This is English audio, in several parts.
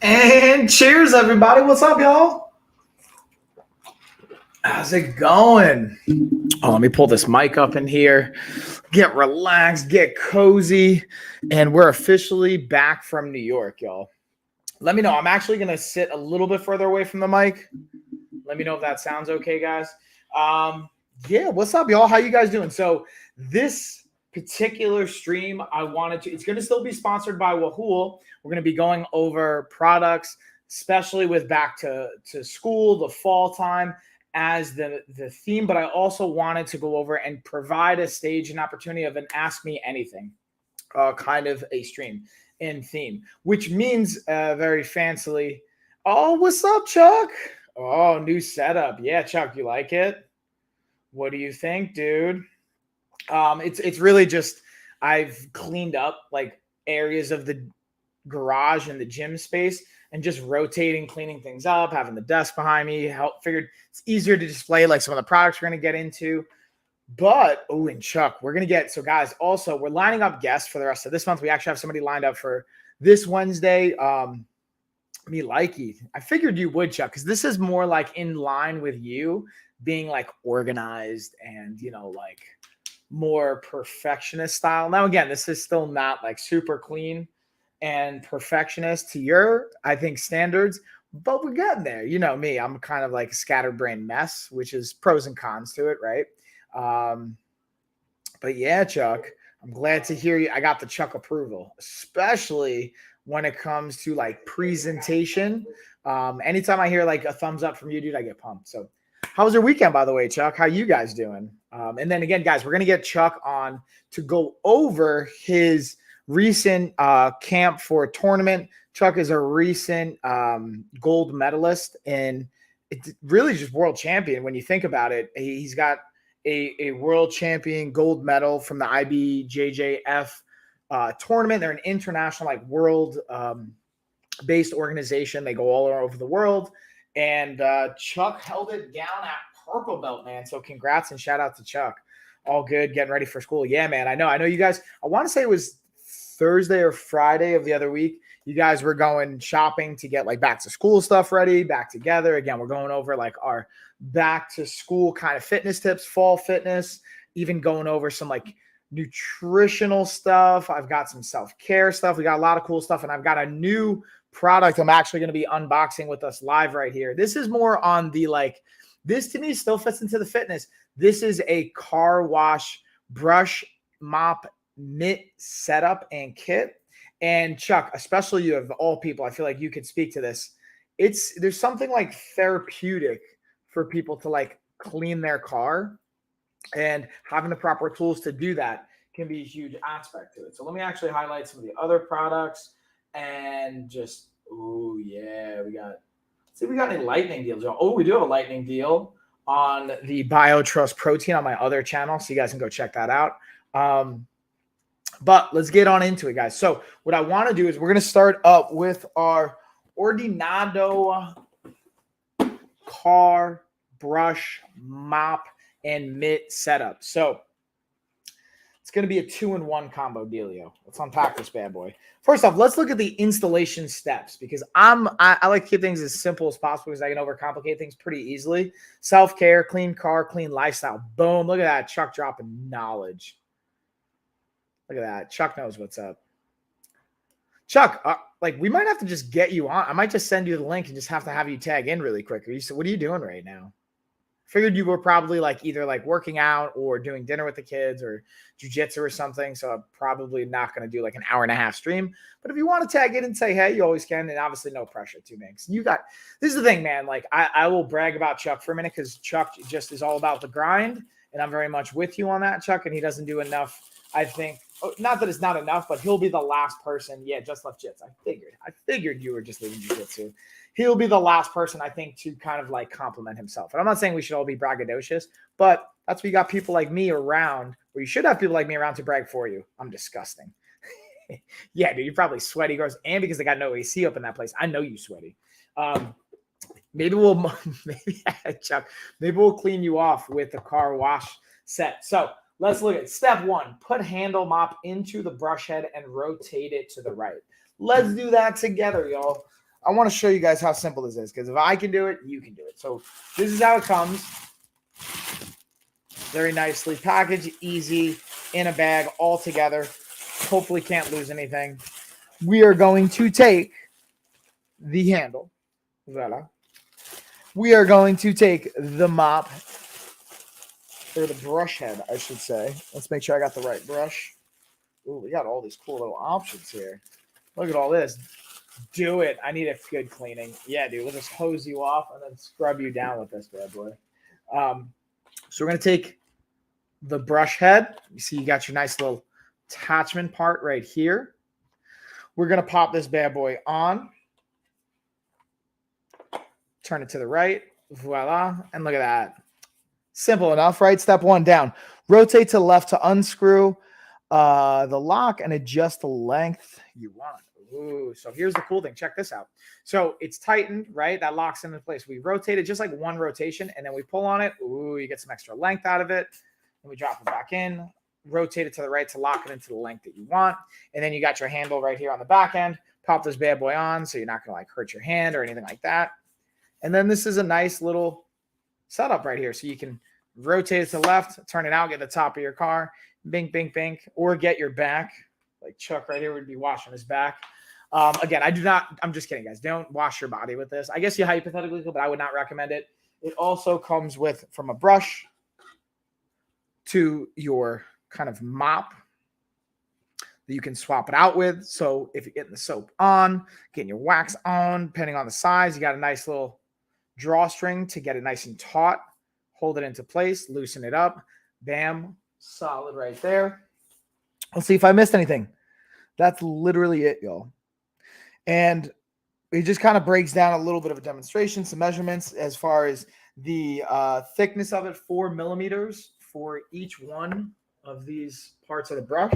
And cheers, everybody. What's up, y'all? How's it going? Oh, let me pull this mic up in here. Get relaxed, get cozy. And we're officially back from New York, y'all. Let me know. I'm actually going to sit a little bit further away from the mic. Let me know if that sounds okay, guys. Yeah, what's up, y'all? How you guys doing? So this particular stream, it's going to still be sponsored by Wahool. We're going to be going over products, especially with back to school, the fall time as the theme. But I also wanted to go over and provide a stage and opportunity of an Ask Me Anything kind of a stream in theme, which means very fancily, oh, what's up, Chuck? Oh, new setup. Yeah, Chuck, you like it? What do you think, dude? It's really just I've cleaned up like areas of the garage and the gym space and just rotating, cleaning things up, having the desk behind me. Figured it's easier to display like some of the products we're gonna get into. But and Chuck, we're gonna get guys. Also, we're lining up guests for the rest of this month. We actually have somebody lined up for this Wednesday. Me likey. I figured you would, Chuck, because this is more like in line with you being like organized and like more perfectionist style. Now, again, this is still not like super clean and perfectionist to your, I think, standards, but we're getting there. You know me, I'm kind of like a scatterbrained mess, which is pros and cons to it, right? But yeah, Chuck, I'm glad to hear you. I got the Chuck approval, especially when it comes to like presentation. Anytime I hear like a thumbs up from you, dude, I get pumped. So how was your weekend, by the way, Chuck? How you guys doing? And then again, guys, we're going to get Chuck on to go over his recent camp for a tournament. Chuck is a recent gold medalist and it's really just world champion. When you think about it, he's got a world champion gold medal from the IBJJF tournament. They're an international, like world based organization. They go all over the world. And Chuck held it down at purple belt, man. So congrats and shout out to Chuck. All good, getting ready for school. Yeah, man. I know you guys, I want to say it was Thursday or Friday of the other week. You guys were going shopping to get like back to school stuff ready, back together. Again, we're going over like our back to school kind of fitness tips, fall fitness, even going over some like nutritional stuff. I've got some self-care stuff. We got a lot of cool stuff. And I've got a new product I'm actually going to be unboxing with us live right here. This is more on the like, this to me still fits into the fitness. This is a car wash, brush, mop, mitt setup and kit. And Chuck, especially you of all people, I feel like you could speak to this. There's something like therapeutic for people to like clean their car, and having the proper tools to do that can be a huge aspect to it. So let me actually highlight some of the other products and just, we got any lightning deals. Oh, we do have a lightning deal on the BioTrust protein on my other channel. So you guys can go check that out. But let's get on into it, guys. So what I want to do is we're going to start up with our Ordinado car brush, mop, and mitt setup. So it's going to be a 2-in-1 combo dealio. Let's unpack this bad boy. First off, let's look at the installation steps because I like to keep things as simple as possible because I can overcomplicate things pretty easily. Self-care, clean car, clean lifestyle. Boom. Look at that. Chuck dropping knowledge. Look at that. Chuck knows what's up. Chuck, like we might have to just get you on. I might just send you the link and just have you tag in really quick. What are you doing right now? Figured you were probably like either like working out or doing dinner with the kids or jujitsu or something. So I'm probably not going to do like an 1.5-hour stream. But if you want to tag in and say, hey, you always can. And obviously no pressure too, man. This is the thing, man. Like I will brag about Chuck for a minute because Chuck just is all about the grind. And I'm very much with you on that, Chuck. And he doesn't do enough, I think. Not that it's not enough, but he'll be the last person. Yeah, just left jits. I figured you were just leaving jiu-jitsu. He'll be the last person, I think, to kind of like compliment himself. And I'm not saying we should all be braggadocious, but that's why you got people like me around, or you should have people like me around to brag for you. I'm disgusting. Yeah, dude, you're probably sweaty, girls. And because they got no AC up in that place, I know you sweaty. Maybe Chuck, maybe we'll clean you off with the car wash set. So let's look at step 1. Put handle mop into the brush head and rotate it to the right. Let's do that together, y'all. I want to show you guys how simple this is, because if I can do it, you can do it. So this is how it comes. Very nicely packaged, easy, in a bag, all together. Hopefully can't lose anything. We are going to take the handle. Voila. We are going to take the mop, or the brush head, I should say. Let's make sure I got the right brush. Ooh, we got all these cool little options here. Look at all this. Do it. I need a good cleaning. Yeah, dude. We'll just hose you off and then scrub you down with this bad boy. So we're going to take the brush head. You see you got your nice little attachment part right here. We're going to pop this bad boy on. Turn it to the right. Voila. And look at that. Simple enough, right? Step one, down. Rotate to the left to unscrew the lock and adjust the length you want. Ooh, so here's the cool thing. Check this out. So it's tightened, right? That locks into place. We rotate it just like one rotation, and then we pull on it. Ooh, you get some extra length out of it. And we drop it back in, rotate it to the right to lock it into the length that you want. And then you got your handle right here on the back end. Pop this bad boy on so you're not going to like hurt your hand or anything like that. And then this is a nice little setup right here. So you can rotate it to the left, turn it out, get the top of your car, bink, bink, bink, or get your back. Like Chuck right here would be washing his back. Again, I'm just kidding, guys. Don't wash your body with this. I guess you hypothetically could, but I would not recommend it. It also comes with, from a brush to your kind of mop that you can swap it out with. So if you're getting the soap on, getting your wax on, depending on the size, you got a nice little drawstring to get it nice and taut. Hold it into place, loosen it up. Bam, solid right there. Let's see if I missed anything. That's literally it, y'all. And it just kind of breaks down a little bit of a demonstration, some measurements as far as the thickness of it, 4 millimeters for each one of these parts of the brush,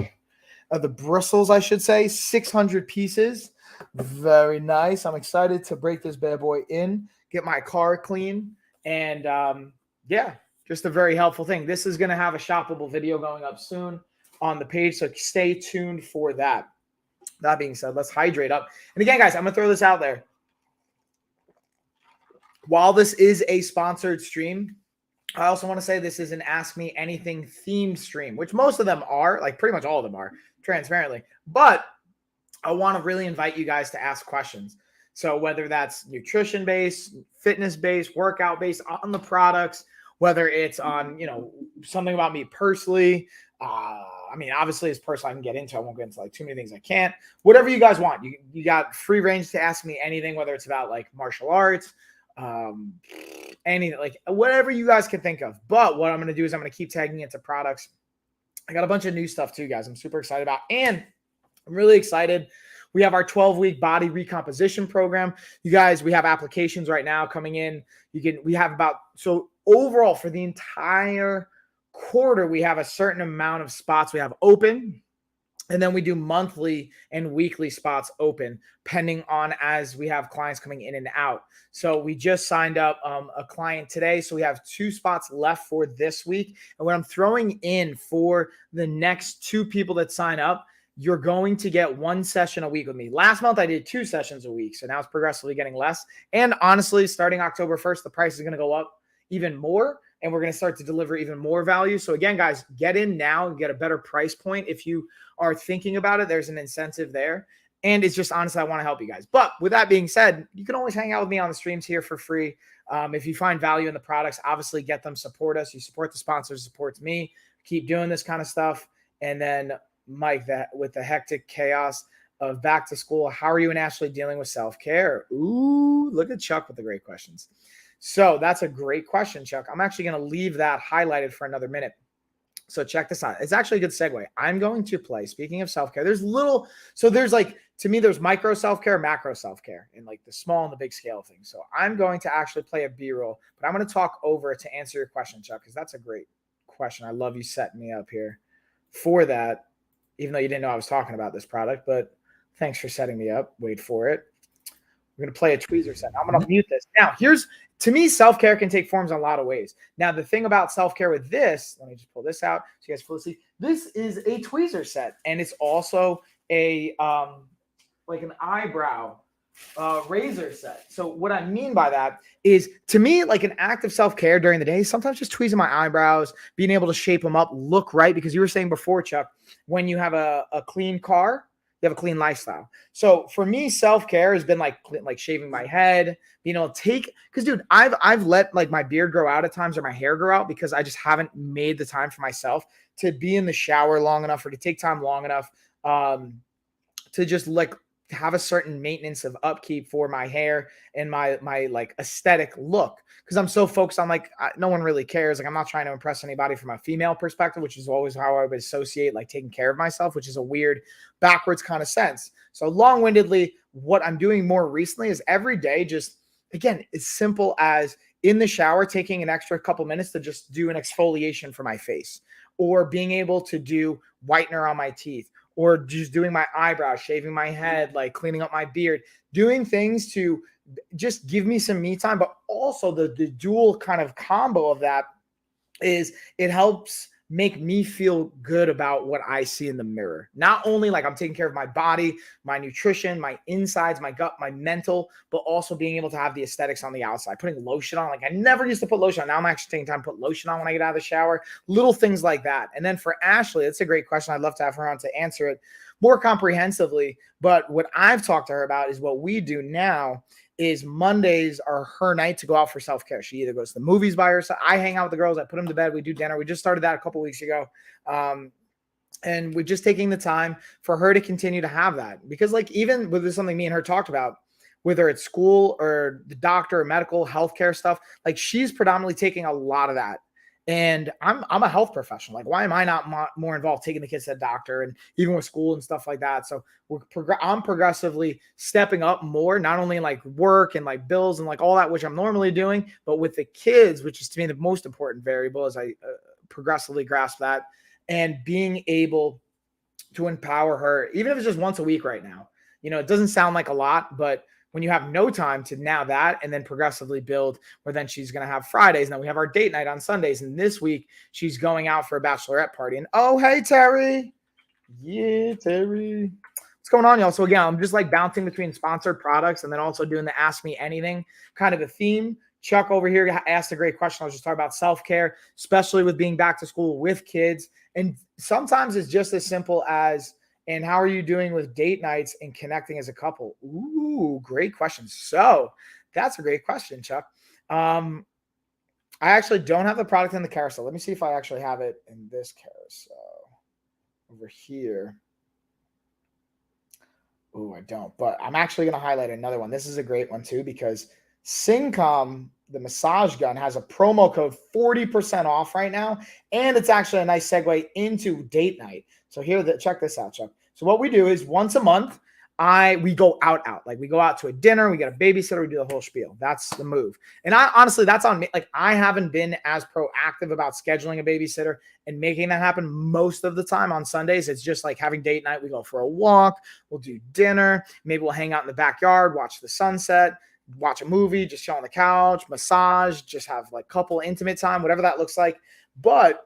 of the bristles, I should say, 600 pieces. Very nice. I'm excited to break this bad boy in, get my car clean, and yeah, just a very helpful thing. This is going to have a shoppable video going up soon on the page, so stay tuned for that. That being said, let's hydrate up. And again, guys, I'm going to throw this out there. While this is a sponsored stream, I also want to say this is an Ask Me Anything themed stream, which most of them are, like pretty much all of them are, transparently. But I want to really invite you guys to ask questions. So whether that's nutrition-based, fitness-based, workout-based, on the products, whether it's on, something about me personally, I mean, obviously it's personal I can get into. I won't get into like too many things I can't. Whatever you guys want. You got free range to ask me anything, whether it's about like martial arts, anything, like whatever you guys can think of. But what I'm going to do is I'm going to keep tagging into products. I got a bunch of new stuff too, guys. I'm super excited about. And I'm really excited. We have our 12-week body recomposition program. You guys, we have applications right now coming in. So overall for the entire quarter, we have a certain amount of spots we have open, and then we do monthly and weekly spots open pending on as we have clients coming in and out. So we just signed up a client today, so we have 2 spots left for this week. And what I'm throwing in for the next 2 people that sign up, you're going to get 1 session a week with me. Last month I did 2 sessions a week, so now it's progressively getting less. And honestly, starting October 1st, the price is going to go up even more, and we're going to start to deliver even more value. So again, guys, get in now and get a better price point. If you are thinking about it, there's an incentive there. And it's just, honestly, I want to help you guys. But with that being said, you can always hang out with me on the streams here for free. If you find value in the products, obviously get them, support us. You support the sponsors, supports me. Keep doing this kind of stuff. And then Mike, with the hectic chaos of back to school, how are you and Ashley dealing with self-care? Ooh, look at Chuck with the great questions. So that's a great question, Chuck. I'm actually going to leave that highlighted for another minute. So check this out. It's actually a good segue. I'm going to play, speaking of self-care, there's like, to me, there's micro self-care, macro self-care, and like the small and the big scale thing. So I'm going to actually play a B-roll, but I'm going to talk over it to answer your question, Chuck, because that's a great question. I love you setting me up here for that, even though you didn't know I was talking about this product, but thanks for setting me up. Wait for it. We're going to play a tweezer set. I'm going to mute this. Now, to me, self-care can take forms in a lot of ways. Now, the thing about self-care with this, let me just pull this out so you guys fully see. This is a tweezer set, and it's also a like an eyebrow razor set. So what I mean by that is, to me, like an act of self-care during the day, sometimes just tweezing my eyebrows, being able to shape them up, look right. Because you were saying before, Chuck, when you have a clean car, you have a clean lifestyle. So for me, self-care has been like shaving my head, because dude, I've let like my beard grow out at times or my hair grow out because I just haven't made the time for myself to be in the shower long enough or to take time long enough to just like have a certain maintenance of upkeep for my hair and my like aesthetic look, because I'm so focused on like no one really cares. Like I'm not trying to impress anybody from a female perspective, which is always how I would associate like taking care of myself, which is a weird backwards kind of sense. So long-windedly, what I'm doing more recently is every day, just again, as simple as in the shower taking an extra couple minutes to just do an exfoliation for my face, or being able to do whitener on my teeth, or just doing my eyebrows, shaving my head, like cleaning up my beard, doing things to just give me some me time. But also the dual kind of combo of that is it helps make me feel good about what I see in the mirror. Not only like I'm taking care of my body, my nutrition, my insides, my gut, my mental, but also being able to have the aesthetics on the outside. Putting lotion on, like I never used to put lotion on. Now I'm actually taking time to put lotion on when I get out of the shower. Little things like that. And then for Ashley, that's a great question. I'd love to have her on to answer it more comprehensively. But what I've talked to her about is what we do now is Mondays are her night to go out for self-care. She either goes to the movies by herself. I hang out with the girls. I put them to bed. We do dinner. We just started that a couple weeks ago. And we're just taking the time for her to continue to have that. Because like even with something me and her talked about, whether it's school or the doctor or medical healthcare stuff, like she's predominantly taking a lot of that. And I'm a health professional. Like, why am I not more involved taking the kids to the doctor and even with school and stuff like that? So I'm progressively stepping up more, not only in like work and like bills and like all that, which I'm normally doing, but with the kids, which is to me the most important variable as I progressively grasp that, and being able to empower her, even if it's just once a week right now. It doesn't sound like a lot, but when you have no time to now that, and then progressively build, where then she's going to have Fridays. Now we have our date night on Sundays. And this week she's going out for a bachelorette party. And oh, hey, Terry. Yeah, Terry. What's going on, y'all? So again, I'm just like bouncing between sponsored products and then also doing the Ask Me Anything kind of a theme. Chuck over here asked a great question. I was just talking about self-care, especially with being back to school with kids. And sometimes it's just as simple as, and how are you doing with date nights and connecting as a couple? Ooh, great question. So that's a great question, Chuck. I actually don't have the product in the carousel. Let me see if I actually have it in this carousel over here. Oh, I don't, but I'm actually going to highlight another one. This is a great one too, because Syncom, the massage gun, has a promo code 40% off right now. And it's actually a nice segue into date night. So check this out, Chuck. So what we do is once a month, we go out. Like we go out to a dinner, we get a babysitter, we do the whole spiel. That's the move. And honestly, that's on me. Like I haven't been as proactive about scheduling a babysitter and making that happen most of the time on Sundays. It's just like having date night. We go for a walk, we'll do dinner, maybe we'll hang out in the backyard, watch the sunset, watch a movie, just chill on the couch, massage, just have like couple intimate time, whatever that looks like. But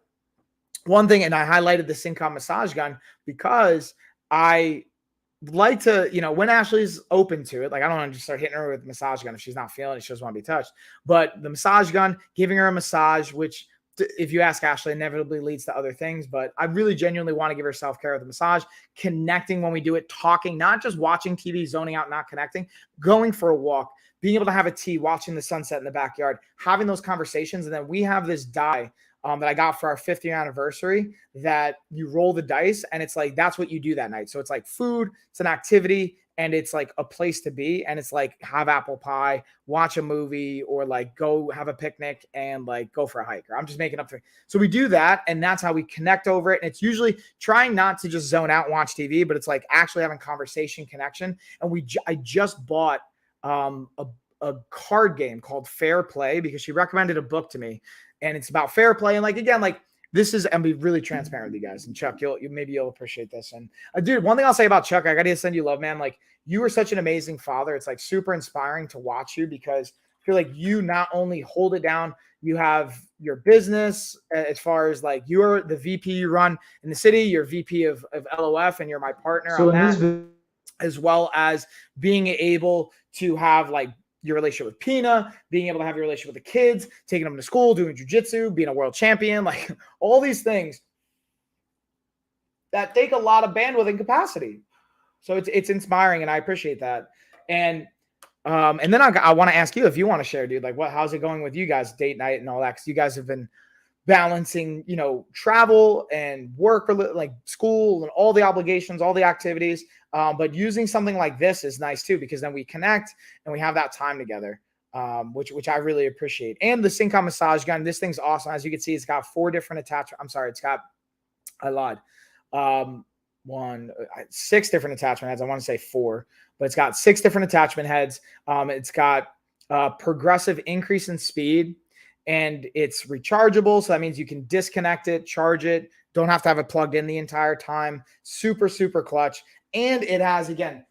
one thing, and I highlighted the Syncom massage gun because I like to, when Ashley's open to it, like I don't want to just start hitting her with massage gun if she's not feeling it, she doesn't want to be touched. But the massage gun, giving her a massage, which if you ask Ashley, inevitably leads to other things. But I really genuinely want to give her self-care with the massage, connecting when we do it, talking, not just watching TV, zoning out, not connecting, going for a walk, being able to have a tea, watching the sunset in the backyard, having those conversations. And then we have this die that I got for our 5th year anniversary that you roll the dice, and it's like, that's what you do that night. So it's like food, it's an activity, and it's like a place to be. And it's like have apple pie, watch a movie, or like go have a picnic and like go for a hike. Or I'm just making up for it. So we do that, and that's how we connect over it. And it's usually trying not to just zone out and watch TV, but it's like actually having conversation, connection. And I just bought a card game called Fair Play because she recommended a book to me, and it's about fair play. And like, again, like this is, and be really transparent with you guys. And Chuck, maybe you'll appreciate this. And dude, one thing I'll say about Chuck, I got to send you love, man. Like you are such an amazing father. It's like super inspiring to watch you because I feel like you not only hold it down, you have your business as far as like you're the VP you run in the city, you're VP of LOF, and you're my partner on that. as well as being able to have like your relationship with Pina, being able to have your relationship with the kids, taking them to school, doing jujitsu, being a world champion, like all these things that take a lot of bandwidth and capacity. So it's inspiring, and I appreciate that. And then I want to ask you if you want to share, dude, like how's it going with you guys, date night and all that? Because you guys have been balancing, travel and work, or like school and all the obligations, all the activities. But using something like this is nice too, because then we connect and we have that time together, which I really appreciate. And the Sync massage gun, this thing's awesome. As you can see, it's got 4 different attachments. I'm sorry, I lied. 6 different attachment heads. I want to say 4, but it's got 6 different attachment heads. It's got progressive increase in speed, and it's rechargeable. So that means you can disconnect it, charge it. Don't have to have it plugged in the entire time. Super, super clutch. And it has, again,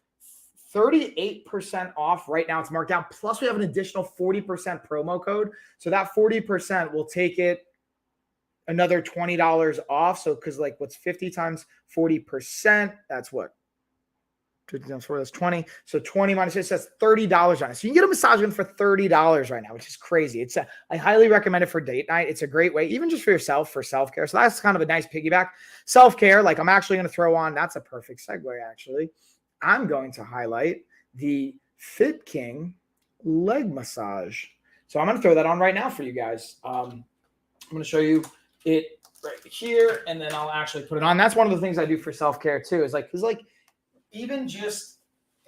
38% off right now. It's marked down. Plus we have an additional 40% promo code. So that 40% will take it another $20 off. So, because like what's 50 times 40%? That's what? 50 times 4, that's 20. So 20 minus 6, that's $30 on it. So you can get a massage gun for $30 right now, which is crazy. I highly recommend it for date night. It's a great way, even just for yourself, for self-care. So that's kind of a nice piggyback. Self-care, like I'm actually going to throw on, that's a perfect segue actually. I'm going to highlight the Fit King leg massage. So I'm going to throw that on right now for you guys. I'm going to show you it right here, and then I'll actually put it on. That's one of the things I do for self-care too, is like, because like even just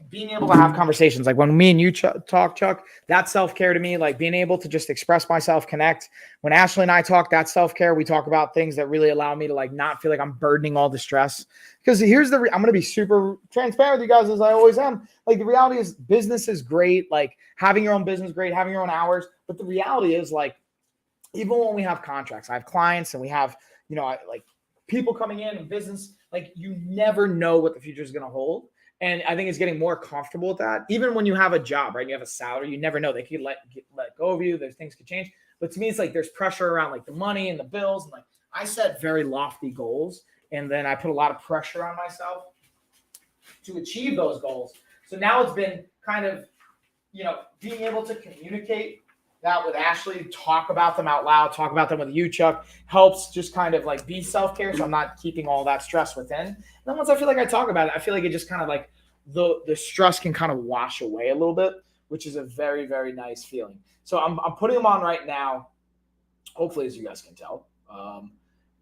being able to have conversations, like when me and you talk, Chuck, that's self-care to me. Like being able to just express myself, connect. When Ashley and I talk, that's self-care. We talk about things that really allow me to like not feel like I'm burdening all the stress. Because here's I'm going to be super transparent with you guys, as I always am. Like the reality is business is great. Like having your own business is great, having your own hours. But the reality is like, even when we have contracts, I have clients and we have, like people coming in and business, like you never know what the future is going to hold. And I think it's getting more comfortable with that. Even when you have a job, right? You have a salary, you never know. They could let go of you. There's things could change. But to me, it's like there's pressure around like the money and the bills. And like I set very lofty goals, and then I put a lot of pressure on myself to achieve those goals. So now it's been kind of, being able to communicate that with Ashley, talk about them out loud, talk about them with you, Chuck, helps just kind of like be self-care. So I'm not keeping all that stress within. And then once I feel like I talk about it, I feel like it just kind of like the stress can kind of wash away a little bit, which is a very, very nice feeling. So I'm putting them on right now, hopefully, as you guys can tell.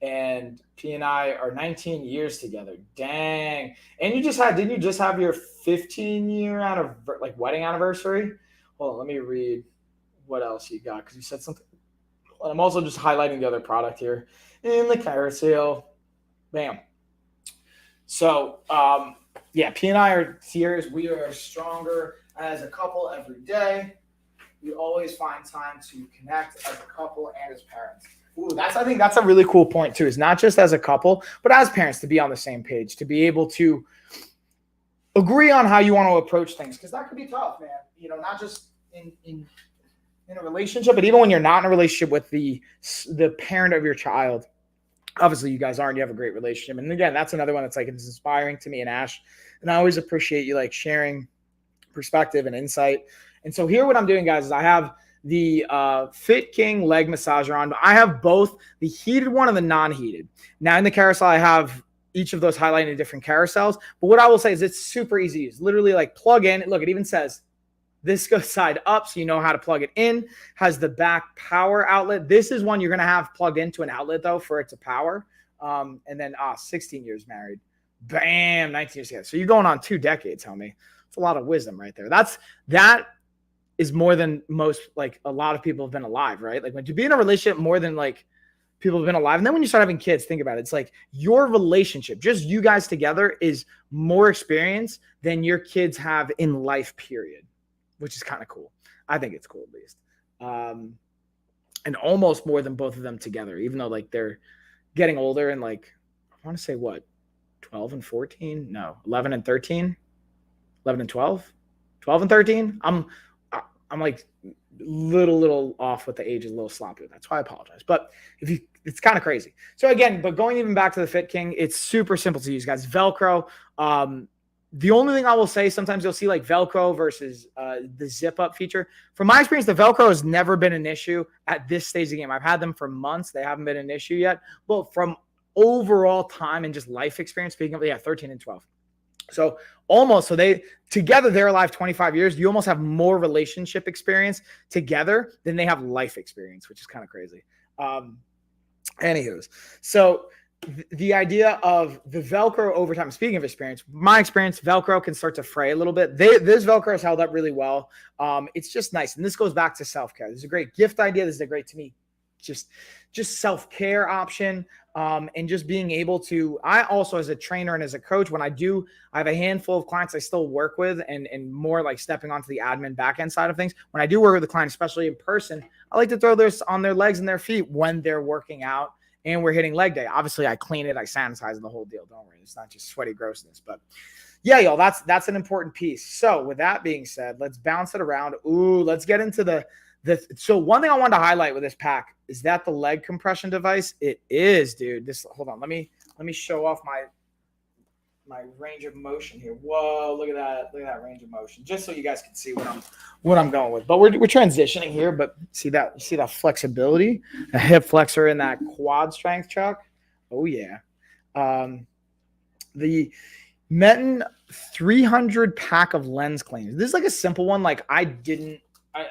And P and I are 19 years together. Dang. And didn't you just have your 15-year wedding anniversary? Hold on, let me read what else you got, because you said something. I'm also just highlighting the other product here in the carousel. Bam. So, P and I are serious. We are stronger as a couple every day. We always find time to connect as a couple and as parents. Ooh, I think that's a really cool point too, is not just as a couple, but as parents, to be on the same page, to be able to agree on how you want to approach things. Because that could be tough, man. Not just in a relationship, but even when you're not in a relationship with the parent of your child. Obviously you guys aren't, you have a great relationship. And again, that's another one that's like, it's inspiring to me and Ash. And I always appreciate you like sharing perspective and insight. And so here, what I'm doing, guys, is I have the Fit King leg massager on. I have both the heated one and the non-heated. Now in the carousel, I have each of those highlighted in different carousels. But what I will say is it's super easy to use. Literally like plug in. Look, it even says this goes side up, so you know how to plug it in. Has the back power outlet. This is one you're going to have plugged into an outlet, though, for it to power. And then 16 years married. Bam, 19 years together. So you're going on 2 decades, homie. It's a lot of wisdom right there. That is more than most, like a lot of people have been alive, right? Like when to be in a relationship more than like people have been alive. And then when you start having kids, think about it. It's like your relationship, just you guys together, is more experience than your kids have in life, period. Which is kind of cool. I think it's cool, at least. And almost more than both of them together, even though like they're getting older and like, I want to say what, 12 and 14? No, 11 and 13, 11 and 12, 12 and 13. I'm like little off with the age, is a little sloppy. That's why I apologize. But it's kind of crazy. So again, but going even back to the Fit King, it's super simple to use, guys. Velcro. The only thing I will say, sometimes you'll see like Velcro versus the zip up feature. From my experience, the Velcro has never been an issue at this stage of the game. I've had them for months. They haven't been an issue yet. But from overall time and just life experience, speaking of, 13 and 12. So they together, they're alive 25 years. You almost have more relationship experience together than they have life experience, which is kind of crazy. Anywho's, so the idea of the Velcro over time, speaking of experience, my experience, Velcro can start to fray a little bit. This Velcro has held up really well. It's just nice. And this goes back to self-care. This is a great gift idea. This is a great, to me, just self-care option. And just being able to, I also, as a trainer and as a coach, when I have a handful of clients I still work with and more like stepping onto the admin back-end side of things. When I do work with a client, especially in person, I like to throw this on their legs and their feet when they're working out and we're hitting leg day. Obviously, I clean it, I sanitize it, the whole deal. Don't worry. It's not just sweaty grossness. But yeah, y'all, that's an important piece. So with that being said, let's bounce it around. Ooh, let's get into so one thing I wanted to highlight with this pack is that the leg compression device. It is, dude. Hold on. Let me show off my range of motion here. Whoa, look at that. Look at that range of motion. Just so you guys can see what I'm going with. But we're transitioning here, but see that flexibility, a hip flexor and that quad strength, Chuck. Oh yeah. The Metin 300 pack of lens cleaners. This is like a simple one. Like I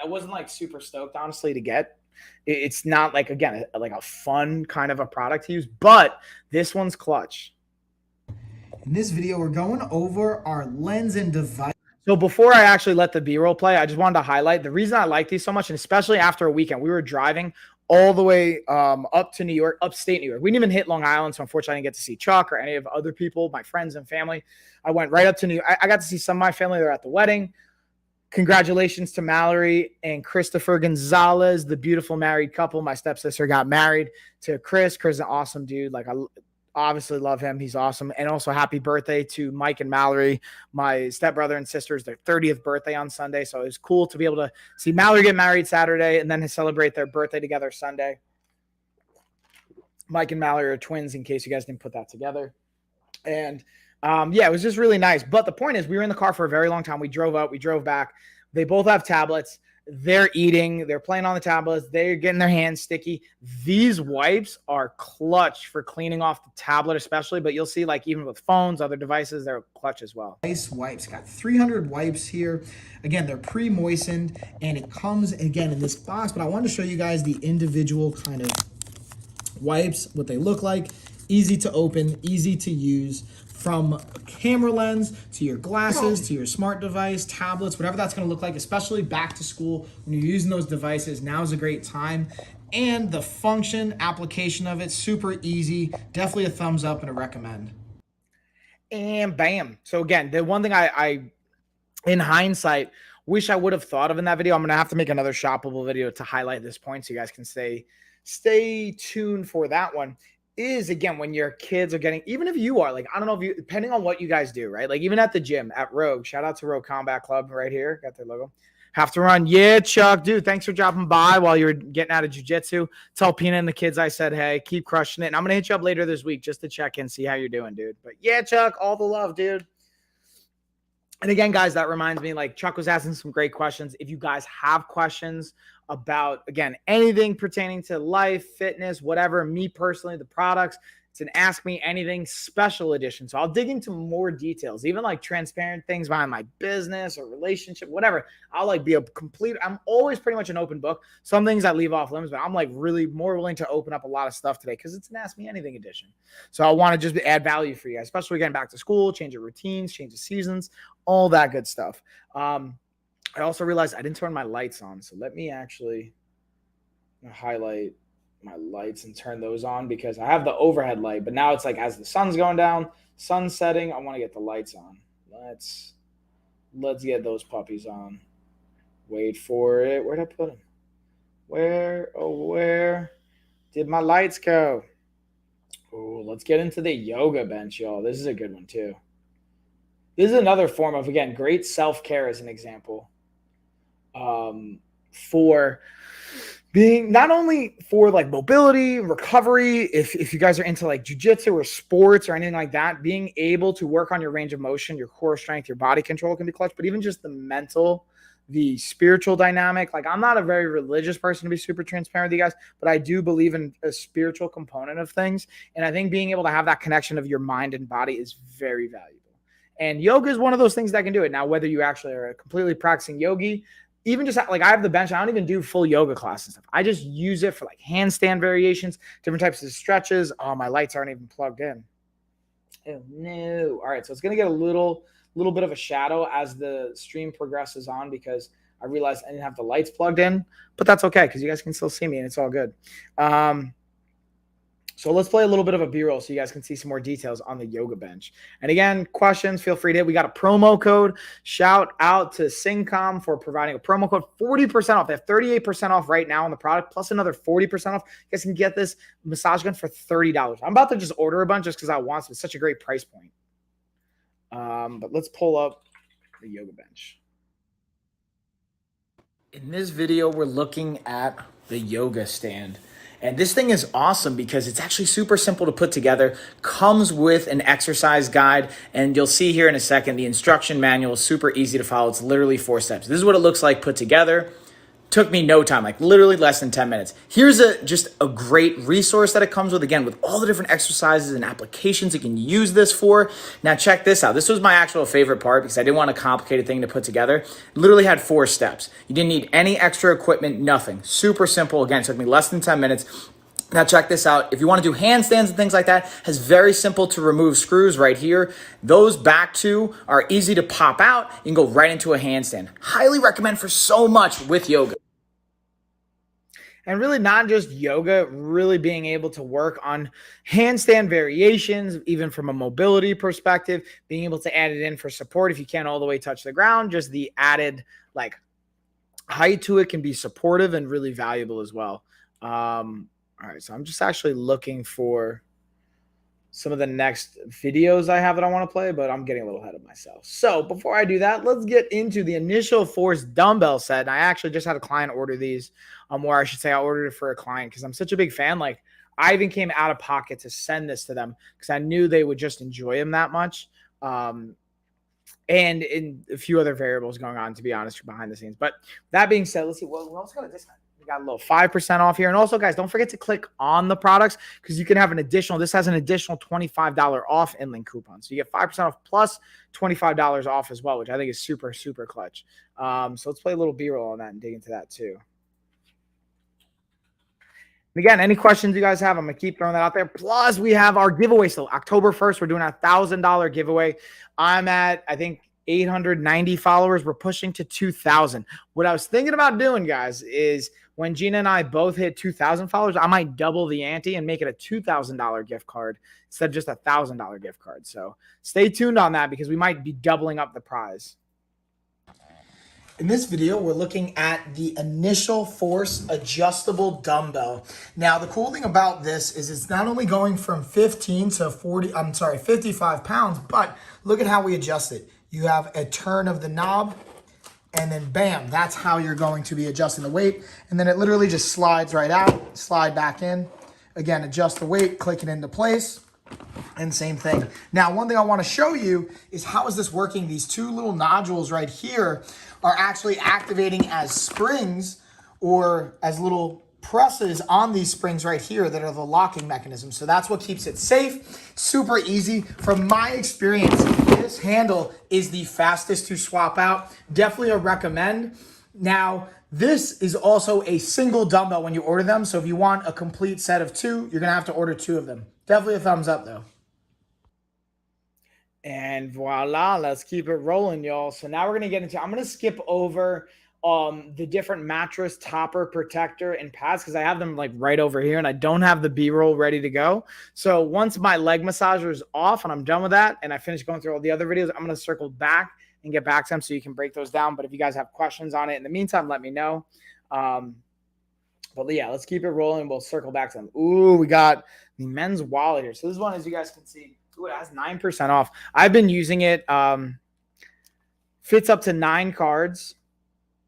wasn't like super stoked, honestly, to get. It's not like, again, like a fun kind of a product to use, but this one's clutch. In this video, we're going over our lens and device. So before I actually let the B-roll play, I just wanted to highlight the reason I like these so much, and especially after a weekend. We were driving all the way up to New York, upstate New York. We didn't even hit Long Island, so unfortunately I didn't get to see Chuck or any of other people, my friends and family. I went right up to New York. I got to see some of my family. They're at the wedding. Congratulations to Mallory and Christopher Gonzalez, the beautiful married couple. My stepsister got married to Chris. Chris is an awesome dude. Like, I obviously love him. He's awesome. And also happy birthday to Mike and Mallory, my stepbrother and sister's their 30th birthday on Sunday. So it was cool to be able to see Mallory get married Saturday and then celebrate their birthday together Sunday. Mike and Mallory are twins, in case you guys didn't put that together. And yeah, it was just really nice. But the point is, we were in the car for a very long time. We drove up, we drove back. They both have tablets. They're eating. They're playing on the tablets. They're getting their hands sticky. These wipes are clutch for cleaning off the tablet, especially. But you'll see, like, even with phones, other devices, they're clutch as well. Nice wipes. Got 300 wipes here. Again, they're pre-moistened, and it comes, again, in this box. But I wanted to show you guys the individual kind of wipes, what they look like. Easy to open, easy to use. From a camera lens to your glasses to your smart device, tablets, whatever that's going to look like, especially back to school when you're using those devices. Now is a great time. And the function, application of it, super easy. Definitely a thumbs up and a recommend. And bam. So again, the one thing I in hindsight, wish I would have thought of in that video, I'm going to have to make another shoppable video to highlight this point so you guys can stay tuned for that one. Is, again, when your kids are getting, even if you are, like, I don't know if you, depending on what you guys do, right? Like, even at the gym, at Rogue, shout out to Rogue Combat Club right here. Got their logo. Have to run. Yeah, Chuck, dude, thanks for dropping by while you're getting out of jiu-jitsu. Tell Pina and the kids I said, hey, keep crushing it. And I'm going to hit you up later this week just to check in, see how you're doing, dude. But yeah, Chuck, all the love, dude. And again, guys, that reminds me, like, Chuck was asking some great questions. If you guys have questions about, again, anything pertaining to life, fitness, whatever, me personally, the products, it's an Ask Me Anything special edition. So I'll dig into more details, even like transparent things behind my business or relationship, whatever. I'll like be I'm always pretty much an open book. Some things I leave off limits, but I'm like really more willing to open up a lot of stuff today because it's an Ask Me Anything edition. So I want to just add value for you guys, especially getting back to school, change your routines, change the seasons, all that good stuff. I also realized I didn't turn my lights on. So let me actually highlight my lights and turn those on because I have the overhead light, but now it's like as the sun's going down, sun's setting, I want to get the lights on. Let's get those puppies on. Wait for it. Where'd I put them? Where did my lights go? Oh, let's get into the yoga bench, y'all. This is a good one too. This is another form of, again, great self-care as an example. For being not only for like mobility, recovery, if you guys are into like jujitsu or sports or anything like that, being able to work on your range of motion, your core strength, your body control can be clutch, but even just the mental, the spiritual dynamic. Like, I'm not a very religious person, to be super transparent with you guys, but I do believe in a spiritual component of things. And I think being able to have that connection of your mind and body is very valuable. And yoga is one of those things that can do it. Now, whether you actually are a completely practicing yogi, even just like I have the bench, I don't even do full yoga class and stuff. I just use it for like handstand variations, different types of stretches. Oh, my lights aren't even plugged in. Oh no. All right, so it's gonna get a little bit of a shadow as the stream progresses on because I realized I didn't have the lights plugged in, but that's okay because you guys can still see me and it's all good. So let's play a little bit of a B-roll so you guys can see some more details on the yoga bench. And again, questions, feel free to hit. We got a promo code. Shout out to Syncom for providing a promo code, 40% off. They have 38% off right now on the product, plus another 40% off. You guys can get this massage gun for $30. I'm about to just order a bunch just because I want it. It's such a great price point. But let's pull up the yoga bench. In this video, we're looking at the yoga stand. And this thing is awesome because it's actually super simple to put together, comes with an exercise guide, and you'll see here in a second, the instruction manual is super easy to follow. It's literally 4 steps. This is what it looks like put together. Took me no time, like literally less than 10 minutes. Here's just a great resource that it comes with, again, with all the different exercises and applications you can use this for. Now check this out. This was my actual favorite part because I didn't want a complicated thing to put together. It literally had 4 steps. You didn't need any extra equipment, nothing. Super simple. Again, it took me less than 10 minutes. Now check this out. If you want to do handstands and things like that, it's very simple to remove screws right here. Those back two are easy to pop out. You can go right into a handstand. Highly recommend for so much with yoga. And really not just yoga, really being able to work on handstand variations, even from a mobility perspective, being able to add it in for support if you can't all the way touch the ground. Just the added like height to it can be supportive and really valuable as well. All right, so I'm just actually looking for some of the next videos I have that I want to play, but I'm getting a little ahead of myself. So before I do that, let's get into the initial force dumbbell set. And I actually just had a client order these, or I should say I ordered it for a client because I'm such a big fan. Like, I even came out of pocket to send this to them because I knew they would just enjoy them that much. And in a few other variables going on, to be honest, behind the scenes. But that being said, let's see. Well, we also got a discount. We got a little 5% off here. And also, guys, don't forget to click on the products because you can have an additional, this has an additional $25 off inLink coupon. So you get 5% off plus $25 off as well, which I think is super, super clutch. So let's play a little B-roll on that and dig into that too. And again, any questions you guys have, I'm going to keep throwing that out there. Plus, we have our giveaway still. October 1st, we're doing a $1,000 giveaway. I'm at, I think, 890 followers. We're pushing to 2,000. What I was thinking about doing, guys, is when Gina and I both hit 2,000 followers, I might double the ante and make it a $2,000 gift card instead of just a $1,000 gift card. So stay tuned on that because we might be doubling up the prize. In this video, we're looking at the initial force adjustable dumbbell. Now, the cool thing about this is it's not only going from 15 to 55 pounds, but look at how we adjust it. You have a turn of the knob, and then bam, that's how you're going to be adjusting the weight. And then it literally just slides right out, slide back in. Again, adjust the weight, click it into place. And same thing. Now, one thing I want to show you is how is this working? These two little nodules right here are actually activating as springs or as little presses on these springs right here that are the locking mechanism. So that's what keeps it safe, super easy. From my experience, this handle is the fastest to swap out. Definitely a recommend. Now, this is also a single dumbbell when you order them. So if you want a complete set of 2, you're going to have to order 2 of them. Definitely a thumbs up, though. And voila, let's keep it rolling, y'all. So now we're going to get into, I'm going to skip over the different mattress topper protector and pads because I have them like right over here and I don't have the B-roll ready to go. So once my leg massager is off and I'm done with that and I finish going through all the other videos, I'm going to circle back and get back to them so you can break those down. But if you guys have questions on it in the meantime, let me know. But yeah, let's keep it rolling. We'll circle back to them. Ooh, we got the men's wallet here. So this one, as you guys can see, ooh, it has 9% off. I've been using it. Fits up to 9 cards.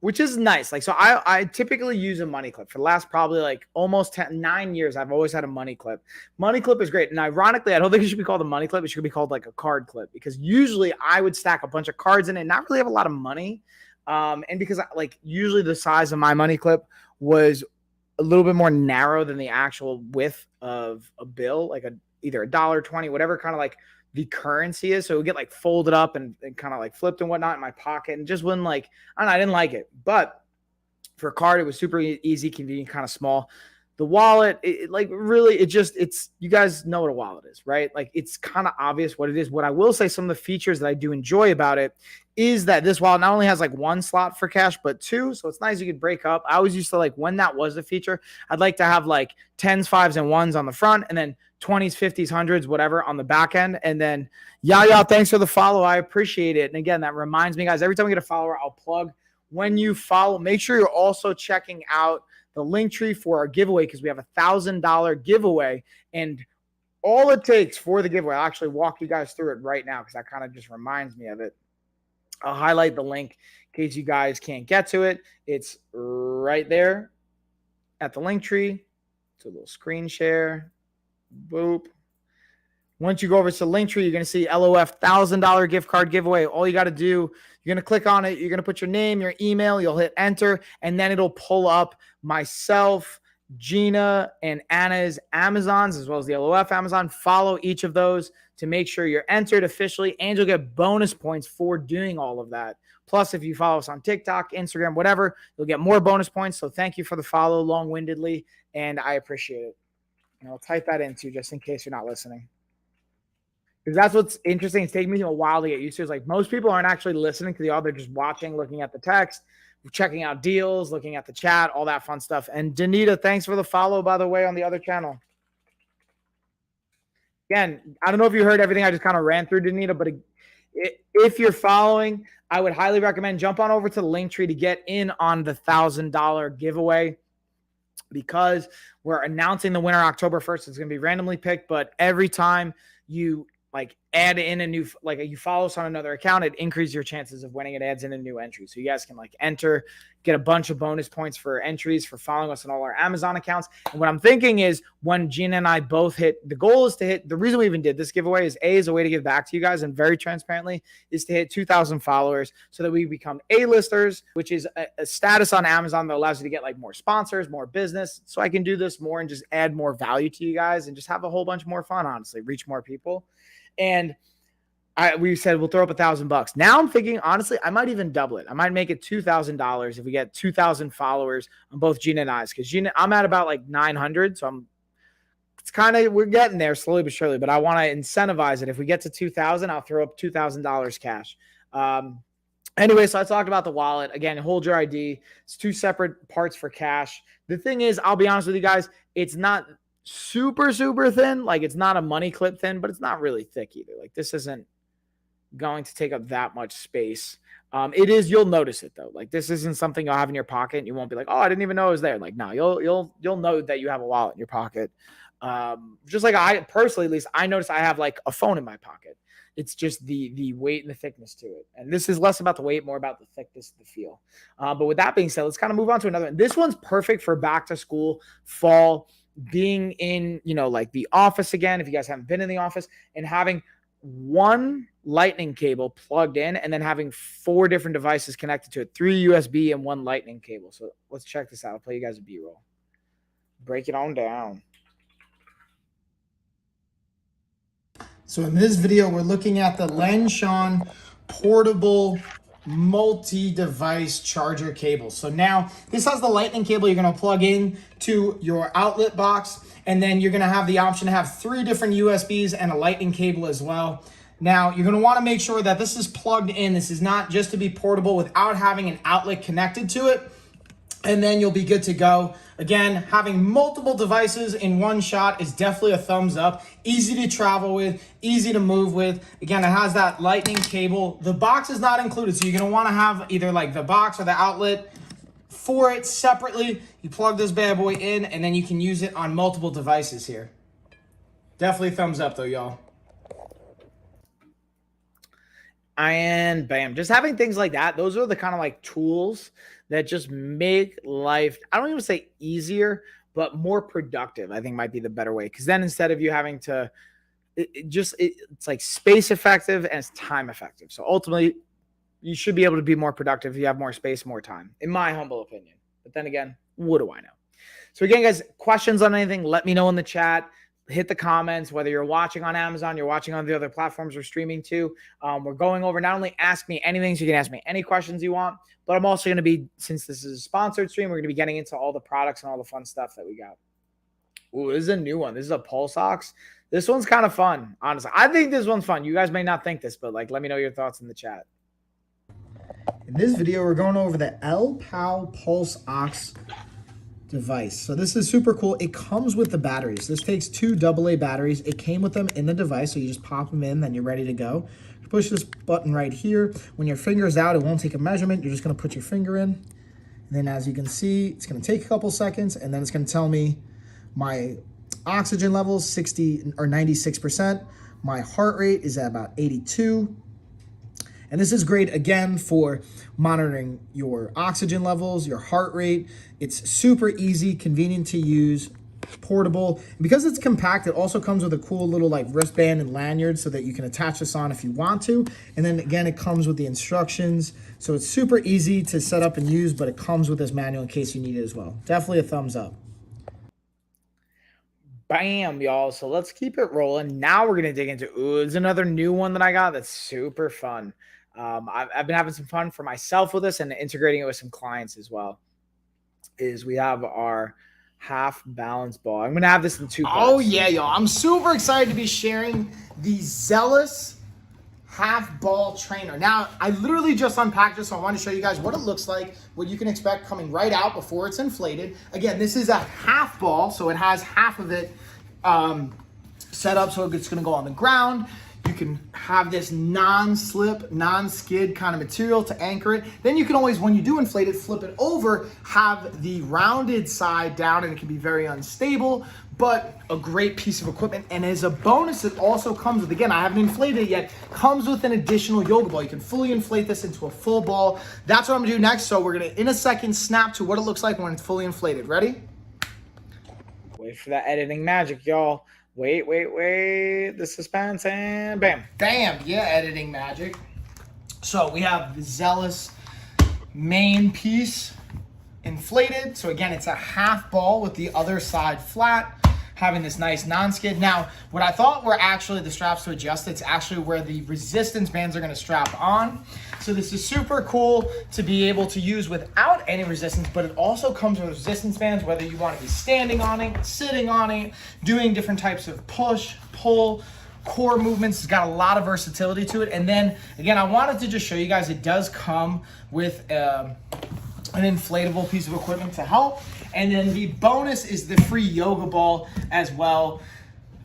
which is nice. Like, so I typically use a money clip for the last probably like almost 9 years. I've always had a money clip. Money clip is great. And ironically, I don't think it should be called a money clip. It should be called like a card clip, because usually I would stack a bunch of cards in it and not really have a lot of money. And because like usually the size of my money clip was a little bit more narrow than the actual width of a bill, like either $1.20, whatever kind of like the currency is. So it would get like folded up and kind of like flipped and whatnot in my pocket, and just wouldn't like, I don't know, I didn't like it. But for a card, it was super easy, convenient, kind of small. The wallet, like really, it's, you guys know what a wallet is, right? Like it's kind of obvious what it is. What I will say, some of the features that I do enjoy about it is that this wallet not only has like one slot for cash, but two. So it's nice you could break up. I always used to like, when that was the feature, I'd like to have like 10s, 5s, and 1s on the front, and then 20s, 50s, 100s, whatever on the back end. And then, y'all, thanks for the follow. I appreciate it. And again, that reminds me, guys, every time we get a follower, I'll plug. When you follow, make sure you're also checking out the link tree for our giveaway, because we have $1,000 giveaway. And all it takes for the giveaway, I'll actually walk you guys through it right now, because that kind of just reminds me of it. I'll highlight the link in case you guys can't get to it. It's right there at the link tree. It's a little screen share. Boop. Once you go over to the link tree, you're going to see LOF $1,000 gift card giveaway. All you got to do, you're going to click on it. You're going to put your name, your email. You'll hit enter, and then it'll pull up myself, Gina, and Anna's Amazons, as well as the LOF Amazon. Follow each of those to make sure you're entered officially, and you'll get bonus points for doing all of that. Plus, if you follow us on TikTok, Instagram, whatever, you'll get more bonus points. So thank you for the follow long-windedly, and I appreciate it. And I'll type that in too, just in case you're not listening. Because that's what's interesting. It's taking me a while to get used to. It's like most people aren't actually listening to the audio. They're just watching, looking at the text, checking out deals, looking at the chat, all that fun stuff. And Danita, thanks for the follow, by the way, on the other channel. Again, I don't know if you heard everything I just kind of ran through, Danita, but if you're following, I would highly recommend jump on over to the link tree to get in on the $1,000 giveaway, because we're announcing the winner October 1st. It's going to be randomly picked, but every time you like add in a new, like you follow us on another account, it increases your chances of winning. It adds in a new entry. So you guys can like enter, get a bunch of bonus points for entries for following us on all our Amazon accounts. And what I'm thinking is, when Gina and I both hit, the goal is to hit, the reason we even did this giveaway is a way to give back to you guys, and very transparently is to hit 2,000 followers so that we become A-listers, which is a status on Amazon that allows you to get like more sponsors, more business. So I can do this more and just add more value to you guys and just have a whole bunch more fun, honestly, reach more people. And we said we'll throw up $1,000. Now I'm thinking, honestly, I might even double it. I might make it $2,000 if we get 2,000 followers on both Gina and I's, because Gina, I'm at about like 900, so it's kind of, we're getting there slowly but surely. But I want to incentivize it. If we get to 2,000, I'll throw up $2,000 cash. Anyway, so I talked about the wallet. Again, hold your ID. It's two separate parts for cash. The thing is, I'll be honest with you guys, it's not super thin. Like, it's not a money clip thin, but it's not really thick either. Like, this isn't going to take up that much space. It is, you'll notice it though. Like, this isn't something you'll have in your pocket and you won't be like, oh, I didn't even know it was there. Like, no, you'll know that you have a wallet in your pocket. Just like I personally, at least I notice I have like a phone in my pocket. It's just the weight and the thickness to it. And this is less about the weight, more about the thickness of the feel. But with that being said, let's kind of move on to another one. This one's perfect for back to school, fall, being in, like the office again, if you guys haven't been in the office, and having one lightning cable plugged in and then having 4 different devices connected to it, 3 USB and 1 lightning cable. So let's check this out. I'll play you guys a B-roll. Break it on down. So in this video, we're looking at the Lenshan portable multi-device charger cable. So now this has the lightning cable you're going to plug in to your outlet box, and then you're going to have the option to have 3 different USBs and a lightning cable as well. Now you're going to want to make sure that this is plugged in. This is not just to be portable without having an outlet connected to it, and then you'll be good to go. Again, having multiple devices in one shot is definitely a thumbs up. Easy to travel with, easy to move with. Again, it has that lightning cable. The box is not included, so you're gonna wanna have either like the box or the outlet for it separately. You plug this bad boy in, and then you can use it on multiple devices here. Definitely thumbs up though, y'all. And bam, just having things like that. Those are the kind of like tools that just make life, I don't even say easier, but more productive, I think might be the better way. Cause then instead of you having to, it's like space effective and it's time effective. So ultimately, you should be able to be more productive if you have more space, more time, in my humble opinion. But then again, what do I know? So again, guys, questions on anything, let me know in the chat. Hit the comments, whether you're watching on Amazon, you're watching on the other platforms we're streaming to. We're going over not only ask me anything, so you can ask me any questions you want, but I'm also going to be, since this is a sponsored stream, we're going to be getting into all the products and all the fun stuff that we got. Ooh, this is a new one. This is a Pulse Ox. This one's kind of fun, honestly. I think this one's fun. You guys may not think this, but like, let me know your thoughts in the chat. In this video, we're going over the LPOW Pulse Ox device. So this is super cool. It comes with the batteries. This takes 2 AA batteries. It came with them in the device, so you just pop them in, then you're ready to go. You push this button right here. When your finger's out, it won't take a measurement. You're just going to put your finger in. And then as you can see, it's going to take a couple seconds, and then it's going to tell me my oxygen levels, 60 or 96%. My heart rate is at about 82. And this is great, again, for monitoring your oxygen levels, your heart rate. It's super easy, convenient to use, portable. And because it's compact, it also comes with a cool little like wristband and lanyard so that you can attach this on if you want to. And then again, it comes with the instructions. So it's super easy to set up and use, but it comes with this manual in case you need it as well. Definitely a thumbs up. Bam, y'all. So let's keep it rolling. Now we're going to dig into, it's another new one that I got that's super fun. I've been having some fun for myself with this and integrating it with some clients as well. Is we have our half balance ball. I'm going to have this in 2 parts. Oh yeah, y'all. I'm super excited to be sharing the Zealous half ball trainer. Now, I literally just unpacked this, so I want to show you guys what it looks like, what you can expect coming right out before it's inflated. Again, this is a half ball, so it has half of it set up so it's going to go on the ground. You can have this non-slip, non-skid kind of material to anchor it. Then you can always, when you do inflate it, flip it over, have the rounded side down, and it can be very unstable, but a great piece of equipment. And as a bonus, it also comes with, again, I haven't inflated it yet, comes with an additional yoga ball. You can fully inflate this into a full ball. That's what I'm gonna do next. So we're gonna, in a second, snap to what it looks like when it's fully inflated. Ready? Wait for that editing magic, y'all. Wait. The suspense, and bam. Bam, yeah, editing magic. So we have the Zealous main piece inflated. So again, it's a half ball with the other side flat, having this nice non-skid. Now, what I thought were actually the straps to adjust, it's actually where the resistance bands are gonna strap on. So this is super cool to be able to use without any resistance, but it also comes with resistance bands, whether you wanna be standing on it, sitting on it, doing different types of push, pull, core movements. It's got a lot of versatility to it. And then, again, I wanted to just show you guys, it does come with an inflatable piece of equipment to help. And then the bonus is the free yoga ball as well.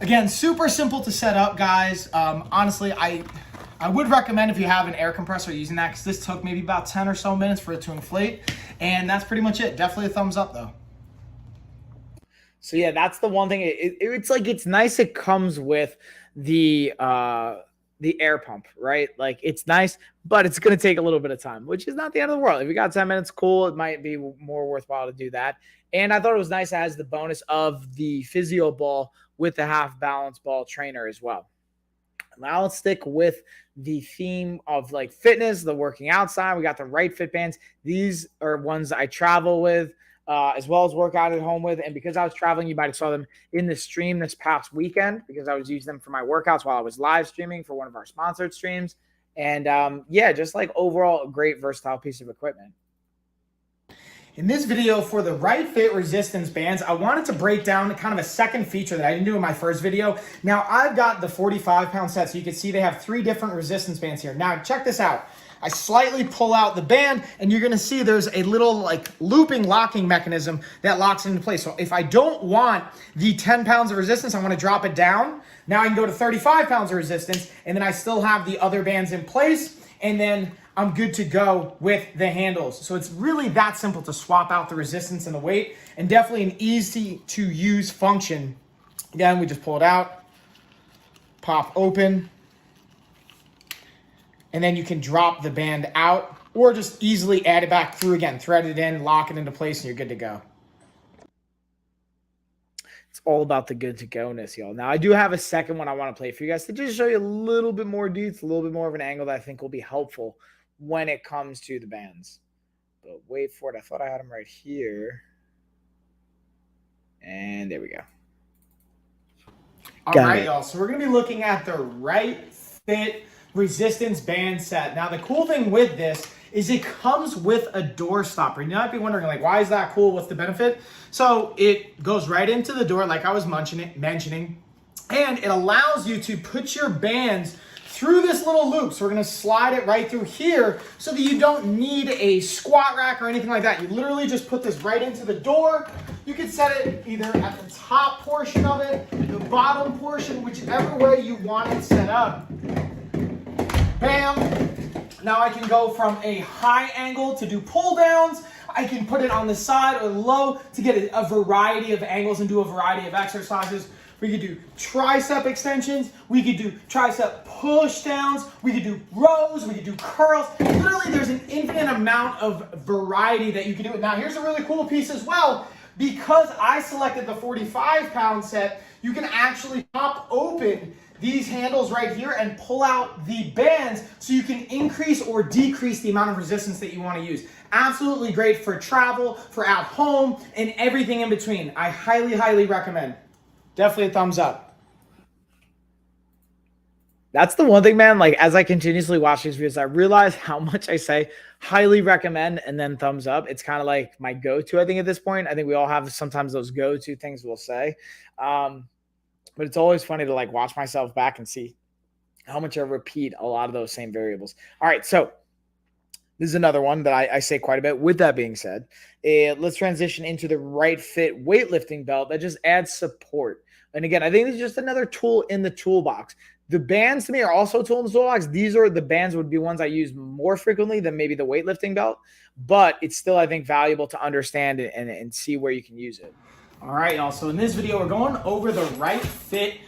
Again, super simple to set up, guys. Honestly, I would recommend if you have an air compressor using that, because this took maybe about 10 or so minutes for it to inflate. And that's pretty much it. Definitely a thumbs up, though. So yeah, that's the one thing. It's like, it's nice it comes with the air pump, right? Like, it's nice, but it's going to take a little bit of time, which is not the end of the world. If you got 10 minutes, cool. It might be more worthwhile to do that. And I thought it was nice it has the bonus of the physio ball with the half balance ball trainer as well. Now let's stick with the theme of like fitness, the working outside. We got the Right Fit bands. These are ones I travel with, as well as work out at home with. And because I was traveling, you might have saw them in the stream this past weekend, because I was using them for my workouts while I was live streaming for one of our sponsored streams. And yeah, just like overall a great versatile piece of equipment. In this video for the Right Fit resistance bands, I wanted to break down kind of a second feature that I didn't do in my first video. Now, I've got the 45-pound set, so you can see they have 3 different resistance bands here. Now, check this out. I slightly pull out the band, and you're gonna see there's a little like looping locking mechanism that locks into place. So if I don't want the 10 pounds of resistance, I wanna drop it down. Now I can go to 35 pounds of resistance, and then I still have the other bands in place, and then I'm good to go with the handles. So it's really that simple to swap out the resistance and the weight, and definitely an easy to use function. Again, we just pull it out, pop open, and then you can drop the band out or just easily add it back through again, thread it in, lock it into place, and you're good to go. It's all about the good to go-ness, y'all. Now, I do have a second one I want to play for you guys to just show you a little bit more details, a little bit more of an angle that I think will be helpful when it comes to the bands. But wait for it. I thought I had them right here. And there we go. All right, y'all. So we're going to be looking at the Right Fit resistance band set. Now, the cool thing with this is it comes with a door stopper. You might be wondering, like, why is that cool? What's the benefit? So it goes right into the door, like I was mentioning, and it allows you to put your bands through this little loop. So we're going to slide it right through here so that you don't need a squat rack or anything like that. You literally just put this right into the door. You can set it either at the top portion of it, the bottom portion, whichever way you want it set up. Bam. Now I can go from a high angle to do pull downs. I can put it on the side or low to get a variety of angles and do a variety of exercises. We could do tricep extensions. We could do tricep push downs. We could do rows. We could do curls. Literally, there's an infinite amount of variety that you can do. Now, here's a really cool piece as well. Because I selected the 45-pound set, you can actually pop open these handles right here and pull out the bands so you can increase or decrease the amount of resistance that you want to use. Absolutely great for travel, for at home, and everything in between. I highly, highly recommend. Definitely a thumbs up. That's the one thing, man, like as I continuously watch these videos, I realize how much I say highly recommend and then thumbs up. It's kind of like my go-to, I think, at this point. I think we all have sometimes those go-to things we'll say. But it's always funny to like watch myself back and see how much I repeat a lot of those same variables. All right, so this is another one that I say quite a bit. With that being said, let's transition into the Right Fit weightlifting belt that just adds support. And again, I think it's just another tool in the toolbox. The bands to me are also a tool in the toolbox. These are the bands would be ones I use more frequently than maybe the weightlifting belt, but it's still, I think, valuable to understand and see where you can use it. All right, y'all. So in this video, we're going over the Right Fit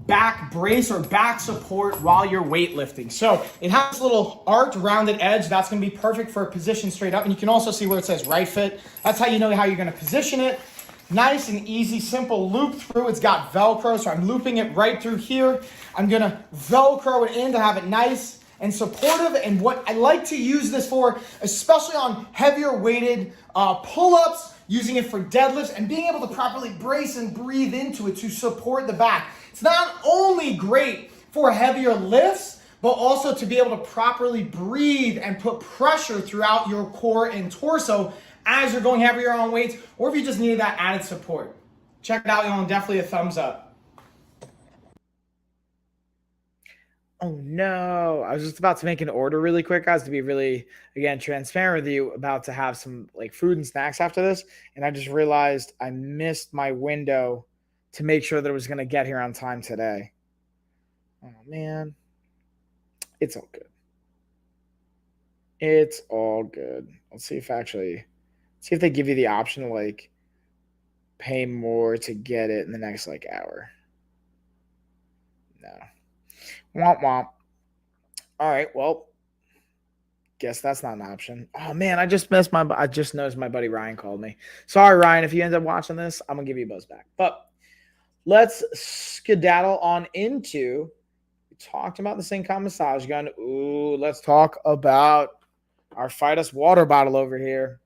back brace or back support while you're weightlifting. So it has this little arched, rounded edge. That's going to be perfect for a position straight up. And you can also see where it says Right Fit. That's how you know how you're going to position it. Nice and easy, simple loop through. It's got Velcro, so I'm looping it right through here. I'm going to Velcro it in to have it nice and supportive. And what I like to use this for, especially on heavier weighted pull-ups, using it for deadlifts, and being able to properly brace and breathe into it to support the back. It's not only great for heavier lifts, but also to be able to properly breathe and put pressure throughout your core and torso as you're going heavier on weights, or if you just need that added support. Check it out, y'all, and definitely a thumbs up. Oh no, I was just about to make an order really quick, guys, to be really, again, transparent with you, about to have some like food and snacks after this. And I just realized I missed my window to make sure that it was going to get here on time today. Oh man, it's all good. It's all good. Let's see if they give you the option to like pay more to get it in the next like hour. No. Womp womp. All right, well, guess that's not an option. Oh man, I just noticed my buddy Ryan called me. Sorry, Ryan, if you end up watching this, I'm gonna give you a buzz back. But let's skedaddle on into, we talked about the Sync massage gun. Ooh, let's talk about our Fight Us water bottle over here.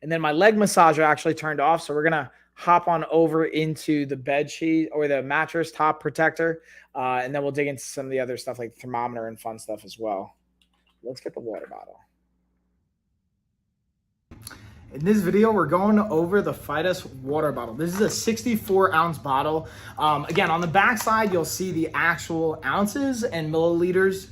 And then my leg massager actually turned off, so we're gonna hop on over into the bed sheet or the mattress top protector, and then we'll dig into some of the other stuff like the thermometer and fun stuff as well. Let's get the water bottle. In this video, we're going over the Fight Us water bottle. This is a 64-ounce bottle. Again, on the back side, you'll see the actual ounces and milliliters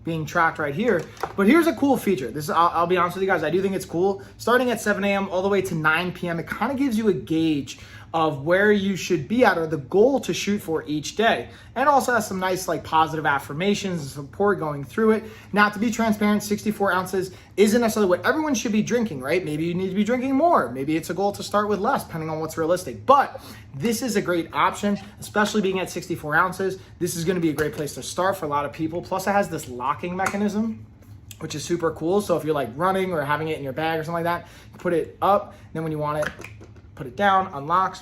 being tracked right here. But here's a cool feature. This is, I'll be honest with you guys, I do think it's cool. Starting at 7 a.m. all the way to 9 p.m., it kind of gives you a gauge of where you should be at or the goal to shoot for each day. And also has some nice like positive affirmations and support going through it. Now, to be transparent, 64 ounces isn't necessarily what everyone should be drinking, right? Maybe you need to be drinking more. Maybe it's a goal to start with less, depending on what's realistic. But this is a great option, especially being at 64 ounces. This is going to be a great place to start for a lot of people. Plus, it has this locking mechanism, which is super cool. So if you're like running or having it in your bag or something like that, you put it up, then when you want it, put it down, unlocks,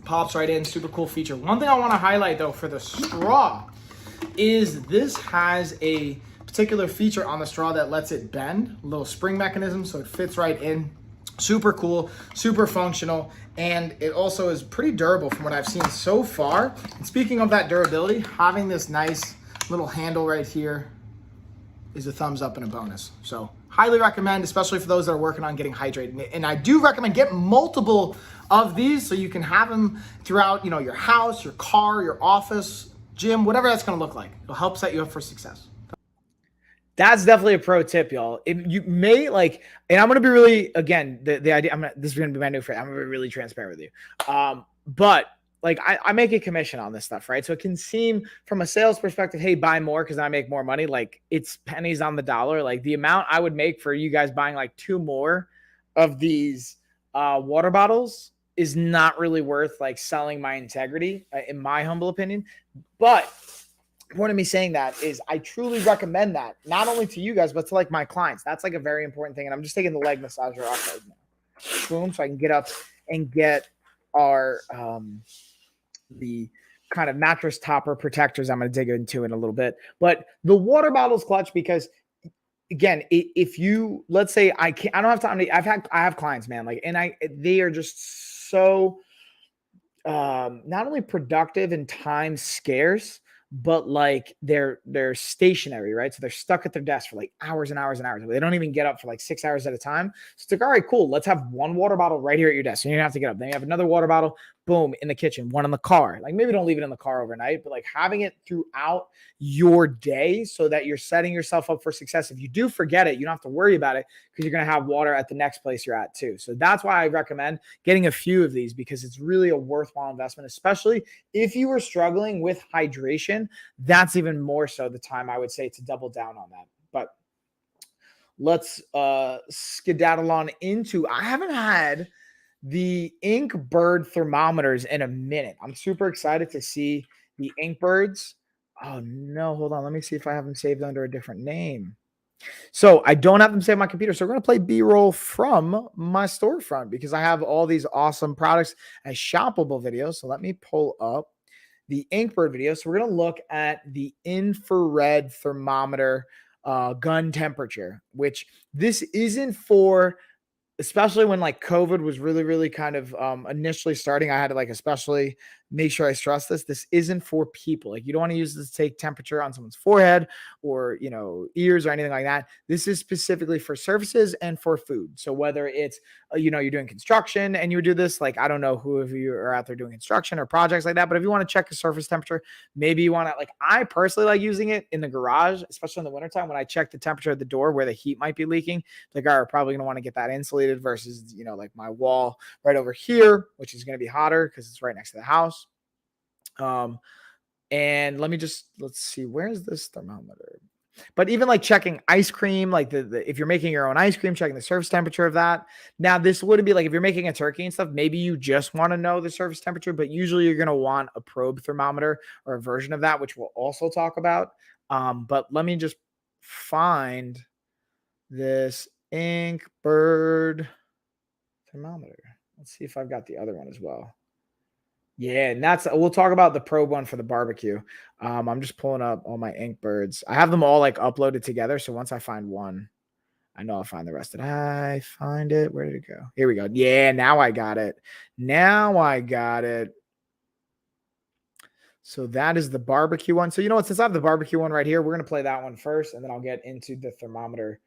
pops right in. Super cool feature. One thing I want to highlight though for the straw is this has a particular feature on the straw that lets it bend, a little spring mechanism, so it fits right in. Super cool, super functional, and it also is pretty durable from what I've seen so far. And speaking of that durability, having this nice little handle right here is a thumbs up and a bonus. So highly recommend, especially for those that are working on getting hydrated. And I do recommend get multiple of these so you can have them throughout, your house, your car, your office, gym, whatever that's going to look like. It'll help set you up for success. That's definitely a pro tip, y'all. You may like, and I'm gonna be really, again, the idea. This is gonna be my new phrase. I'm gonna be really transparent with you. But like, I make a commission on this stuff, right? So it can seem from a sales perspective, hey, buy more because I make more money. Like it's pennies on the dollar. Like the amount I would make for you guys buying like 2 more of these water bottles is not really worth like selling my integrity, in my humble opinion. But point of me saying that is I truly recommend that not only to you guys, but to like my clients. That's like a very important thing. And I'm just taking the leg massager off right now. Boom. So I can get up and get our, the kind of mattress topper protectors I'm going to dig into in a little bit, but the water bottle's clutch because again, if you, let's say I don't have time to, I have clients, man, like, and they are just so, not only productive and time scarce, but like they're stationary, right? So they're stuck at their desk for like hours and hours and hours. They don't even get up for like 6 hours at a time. So it's like, all right, cool. Let's have one water bottle right here at your desk. So you don't have to get up. Then you have another water bottle, boom, in the kitchen, one in the car. Like maybe don't leave it in the car overnight, but like having it throughout your day so that you're setting yourself up for success. If you do forget it, you don't have to worry about it because you're going to have water at the next place you're at too. So that's why I recommend getting a few of these because it's really a worthwhile investment, especially if you were struggling with hydration. That's even more so the time I would say to double down on that. But let's skedaddle on into, I haven't had the Ink Bird thermometers in a minute. I'm super excited to see the Ink Birds. Oh no, hold on. Let me see if I have them saved under a different name. So I don't have them saved on my computer. So we're going to play B-roll from my storefront because I have all these awesome products as shoppable videos. So let me pull up the Inkbird video. So we're going to look at the infrared thermometer gun temperature, which this isn't for, especially when like COVID was really, really kind of initially starting. I had to like especially make sure I stress this. This isn't for people. Like you don't want to use this to take temperature on someone's forehead or, ears or anything like that. This is specifically for surfaces and for food. So whether it's, you're doing construction and you would do this, like, I don't know who of you are out there doing construction or projects like that, but if you want to check the surface temperature, maybe you want to, like, I personally like using it in the garage, especially in the wintertime when I check the temperature at the door where the heat might be leaking. Like, all right, probably going to want to get that insulated versus, like my wall right over here, which is going to be hotter because it's right next to the house. And let's see, where's this thermometer? But even like checking ice cream, like if you're making your own ice cream, checking the surface temperature of that. Now, this would be like if you're making a turkey and stuff, maybe you just want to know the surface temperature, but usually you're going to want a probe thermometer or a version of that, which we'll also talk about. But let me just find this Ink Bird thermometer. Let's see if I've got the other one as well. Yeah, and we'll talk about the probe one for the barbecue. I'm just pulling up all my Ink Birds. I have them all like uploaded together. So once I find one, I know I'll find the rest. Did I find it? Where did it go? Here we go. Yeah, now I got it. So that is the barbecue one. So you know what? Since I have the barbecue one right here, we're going to play that one first, and then I'll get into the thermometer,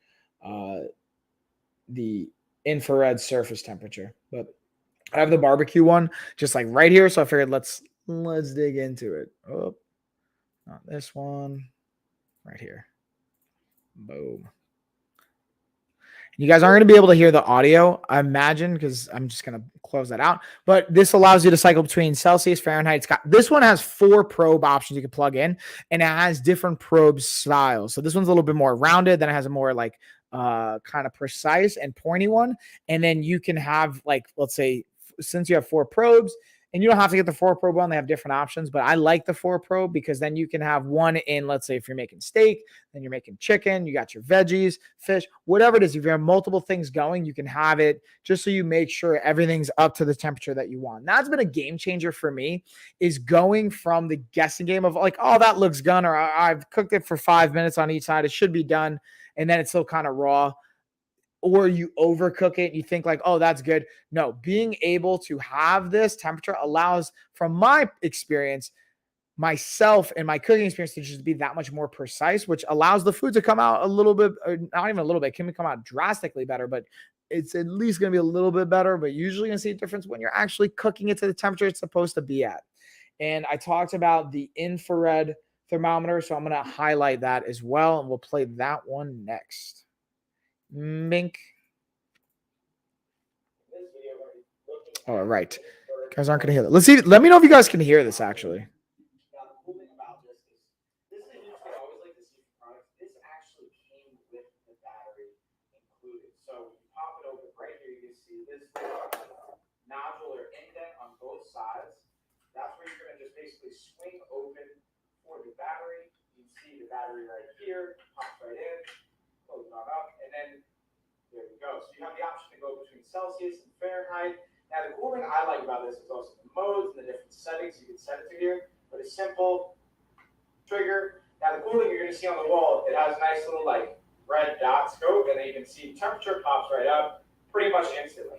the infrared surface temperature. But I have the barbecue one just like right here. So I figured let's dig into it. Oh, not this one. Right here. Boom. You guys aren't going to be able to hear the audio, I imagine, because I'm just going to close that out. But this allows you to cycle between Celsius, Fahrenheit. This one has 4 probe options you can plug in, and it has different probe styles. So this one's a little bit more rounded, then it has a more like kind of precise and pointy one. And then you can have, like, let's say, since you have 4 probes, and you don't have to get the 4 probe one, they have different options, but I like the 4 probe because then you can have one in, let's say if you're making steak, then you're making chicken, you got your veggies, fish, whatever it is. If you have multiple things going, you can have it just so you make sure everything's up to the temperature that you want. That's been a game changer for me, is going from the guessing game of like, oh, that looks done, or I've cooked it for 5 minutes on each side, it should be done, and then it's still kind of raw, or you overcook it and you think like, oh, that's good. No, being able to have this temperature allows, from my experience, myself and my cooking experience, to just be that much more precise, which allows the food to come out a little bit, or not even a little bit, can come out drastically better, but it's at least going to be a little bit better, but usually going to see a difference when you're actually cooking it to the temperature it's supposed to be at. And I talked about the infrared thermometer, so I'm going to highlight that as well, and we'll play that one next. Mink. All right. You guys aren't going to hear that. Let's see. Let me know if you guys can hear this actually. Nodular indent on both sides. That's where you're going to just basically swing open for the battery. You can see the battery right here, pops right in, close it on up, and then there we go. So you have the option to go between Celsius and Fahrenheit. Now the cool thing I like about this is also the modes and the different settings you can set it to here, but it's simple. Trigger. Now the cool thing you're going to see on the wall, it has a nice little like red dot scope, and then you can see temperature pops right up pretty much instantly.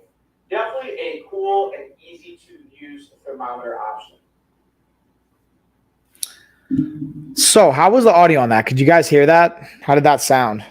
Definitely a cool and easy to use thermometer option. So how was the audio on that? Could you guys hear that? How did that sound?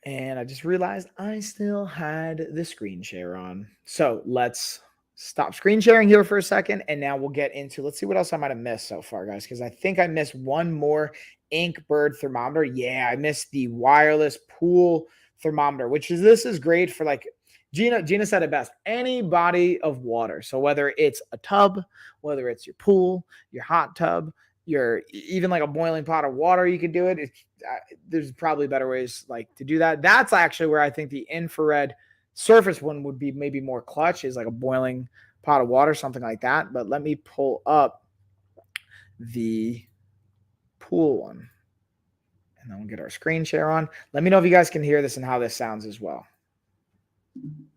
And I just realized I still had the screen share on. So let's stop screen sharing here for a second. And now we'll get into, let's see what else I might have missed so far, guys. Because I think I missed one more Inkbird thermometer. Yeah, I missed the wireless pool thermometer, this is great for like, Gina said it best, any body of water. So whether it's a tub, whether it's your pool, your hot tub, your even like a boiling pot of water, you could do it. There's probably better ways like to do that. That's actually where I think the infrared surface one would be maybe more clutch, is like a boiling pot of water, something like that. But let me pull up the pool one, and then we'll get our screen share on. Let me know if you guys can hear this and how this sounds as well. In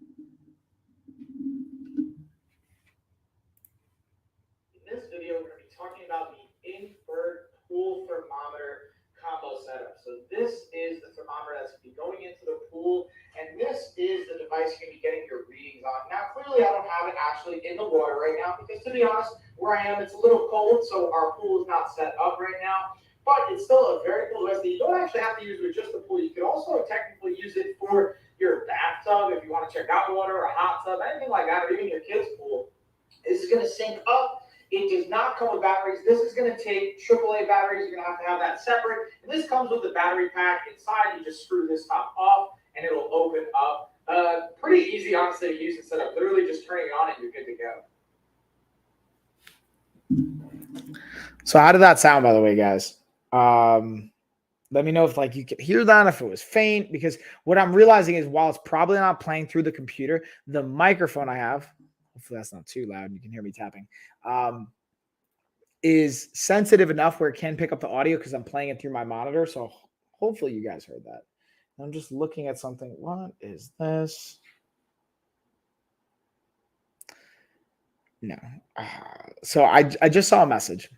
this video, we're going to be talking about the Inkbird pool thermometer combo setup. So this is the thermometer that's going to be going into the pool, and this is the device you're going to be getting your readings on. Now, clearly, I don't have it actually in the water right now because, to be honest, where I am, it's a little cold, so our pool is not set up right now. But it's still a very cool device that you don't actually have to use with just the pool. You could also technically use it for your bathtub if you want to check out water, or a hot tub, anything like that, or even your kids' pool. This is going to sync up. It does not come with batteries. This is going to take AAA batteries. You're going to have that separate. And this comes with the battery pack inside. You just screw this top off, and it'll open up. Pretty easy, honestly, to use and set up. Literally just turning it on and you're good to go. So how did that sound, by the way, guys? Let me know if like you could hear that, if it was faint, because what I'm realizing is while it's probably not playing through the computer, the microphone I have, hopefully that's not too loud and you can hear me tapping, is sensitive enough where it can pick up the audio because I'm playing it through my monitor. So hopefully you guys heard that. I'm just looking at something. What is this? No. So I just saw a message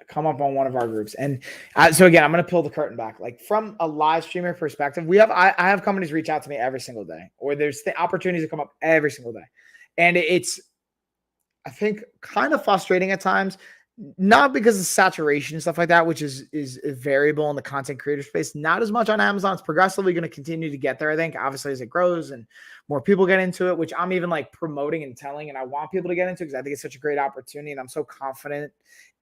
come up on one of our groups. And so again, I'm going to pull the curtain back. Like from a live streamer perspective, I have companies reach out to me every single day, or there's the opportunities to come up every single day. And it's, I think, kind of frustrating at times. not because of saturation and stuff like that, which is variable in the content creator space. Not as much on Amazon. It's progressively going to continue to get there, I think, obviously, as it grows and more people get into it, which I'm even like promoting and telling, and I want people to get into because I think it's such a great opportunity, and I'm so confident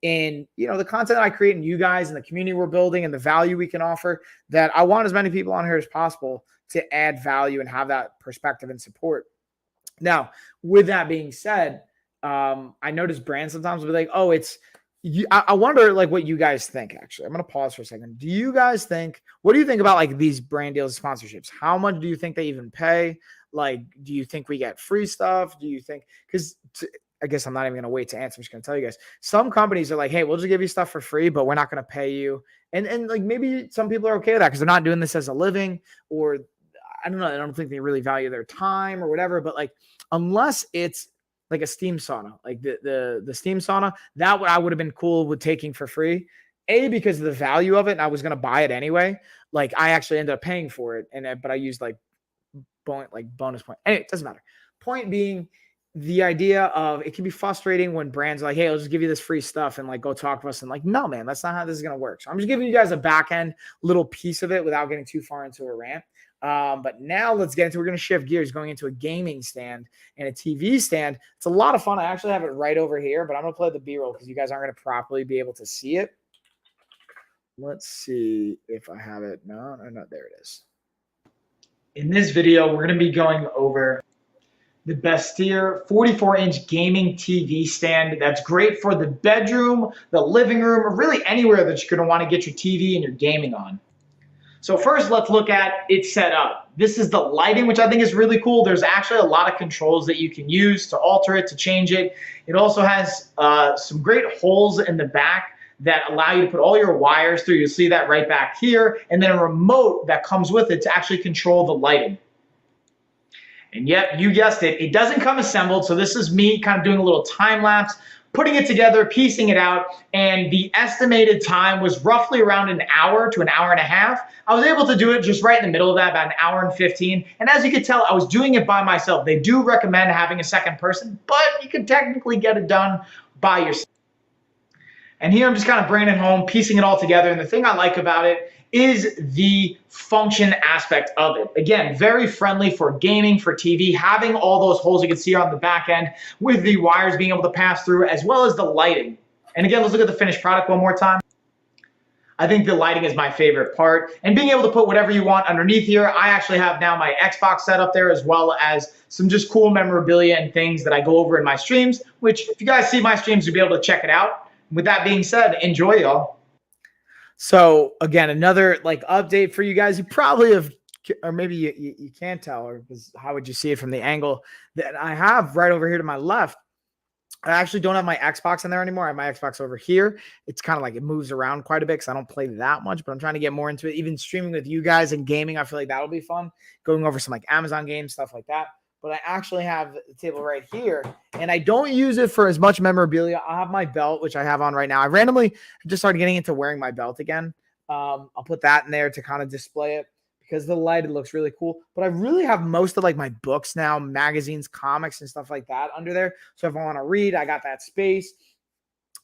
in, you know, the content I create and you guys and the community we're building and the value we can offer, that I want as many people on here as possible to add value and have that perspective and support. Now, with that being said, I notice brands sometimes will be like, "Oh, it's you." I wonder, like, what you guys think. Actually, I'm gonna pause for a second. Do you guys think? What do you think about like these brand deals, sponsorships? How much do you think they even pay? Like, do you think we get free stuff? Do you think? Because I guess I'm not even gonna wait to answer. I'm just gonna tell you guys. Some companies are like, "Hey, we'll just give you stuff for free, but we're not gonna pay you." And like maybe some people are okay with that because they're not doing this as a living, or I don't know. I don't think they really value their time or whatever. But like, unless it's like a steam sauna, like the steam sauna, that I would have been cool with taking for free. A, because of the value of it, and I was gonna buy it anyway. Like I actually ended up paying for it, and but I used like bonus point. Anyway, it doesn't matter. Point being, the idea of it can be frustrating when brands are like, "Hey, I'll just give you this free stuff and like go talk to us," and like, no, man, that's not how this is gonna work. So I'm just giving you guys a back end little piece of it without getting too far into a rant. But now let's get into, we're going to shift gears going into a gaming stand and a TV stand. It's a lot of fun. I actually have it right over here, but I'm going to play the B-roll because you guys aren't going to properly be able to see it. Let's see if I have it. No, there it is. In this video, we're going to be going over the Bestir 44-inch gaming TV stand that's great for the bedroom, the living room, or really anywhere that you're going to want to get your TV and your gaming on. So first, let's look at its setup. This is the lighting, which I think is really cool. There's actually a lot of controls that you can use to alter it, to change it. It also has some great holes in the back that allow you to put all your wires through. You'll see that right back here. And then a remote that comes with it to actually control the lighting. And yep, you guessed it, it doesn't come assembled. So this is me kind of doing a little time lapse, putting it together, piecing it out, and the estimated time was roughly around an hour to an hour and a half. I was able to do it just right in the middle of that, about an hour and 15. And as you can tell, I was doing it by myself. They do recommend having a second person, but you can technically get it done by yourself. And here I'm just kind of bringing it home, piecing it all together. And the thing I like about it is the function aspect of it. Again, very friendly for gaming, for TV, having all those holes you can see on the back end with the wires being able to pass through, as well as the lighting. And again, let's look at the finished product one more time. I think the lighting is my favorite part, and being able to put whatever you want underneath here. I actually have now my Xbox set up there, as well as some just cool memorabilia and things that I go over in my streams, which if you guys see my streams, you'll be able to check it out. With that being said, enjoy, y'all. So again, another like update for you guys. You probably have, or maybe you can't tell, or because how would you see it from the angle that I have right over here to my left? I actually don't have my Xbox in there anymore. I have my Xbox over here. It's kind of like it moves around quite a bit because I don't play that much, but I'm trying to get more into it. Even streaming with you guys and gaming, I feel like that'll be fun. Going over some like Amazon games, stuff like that. But I actually have the table right here, and I don't use it for as much memorabilia. I have my belt, which I have on right now. I randomly just started getting into wearing my belt again. I'll put that in there to kind of display it because the light, it looks really cool. But I really have most of like my books now, magazines, comics, and stuff like that under there. So if I want to read, I got that space.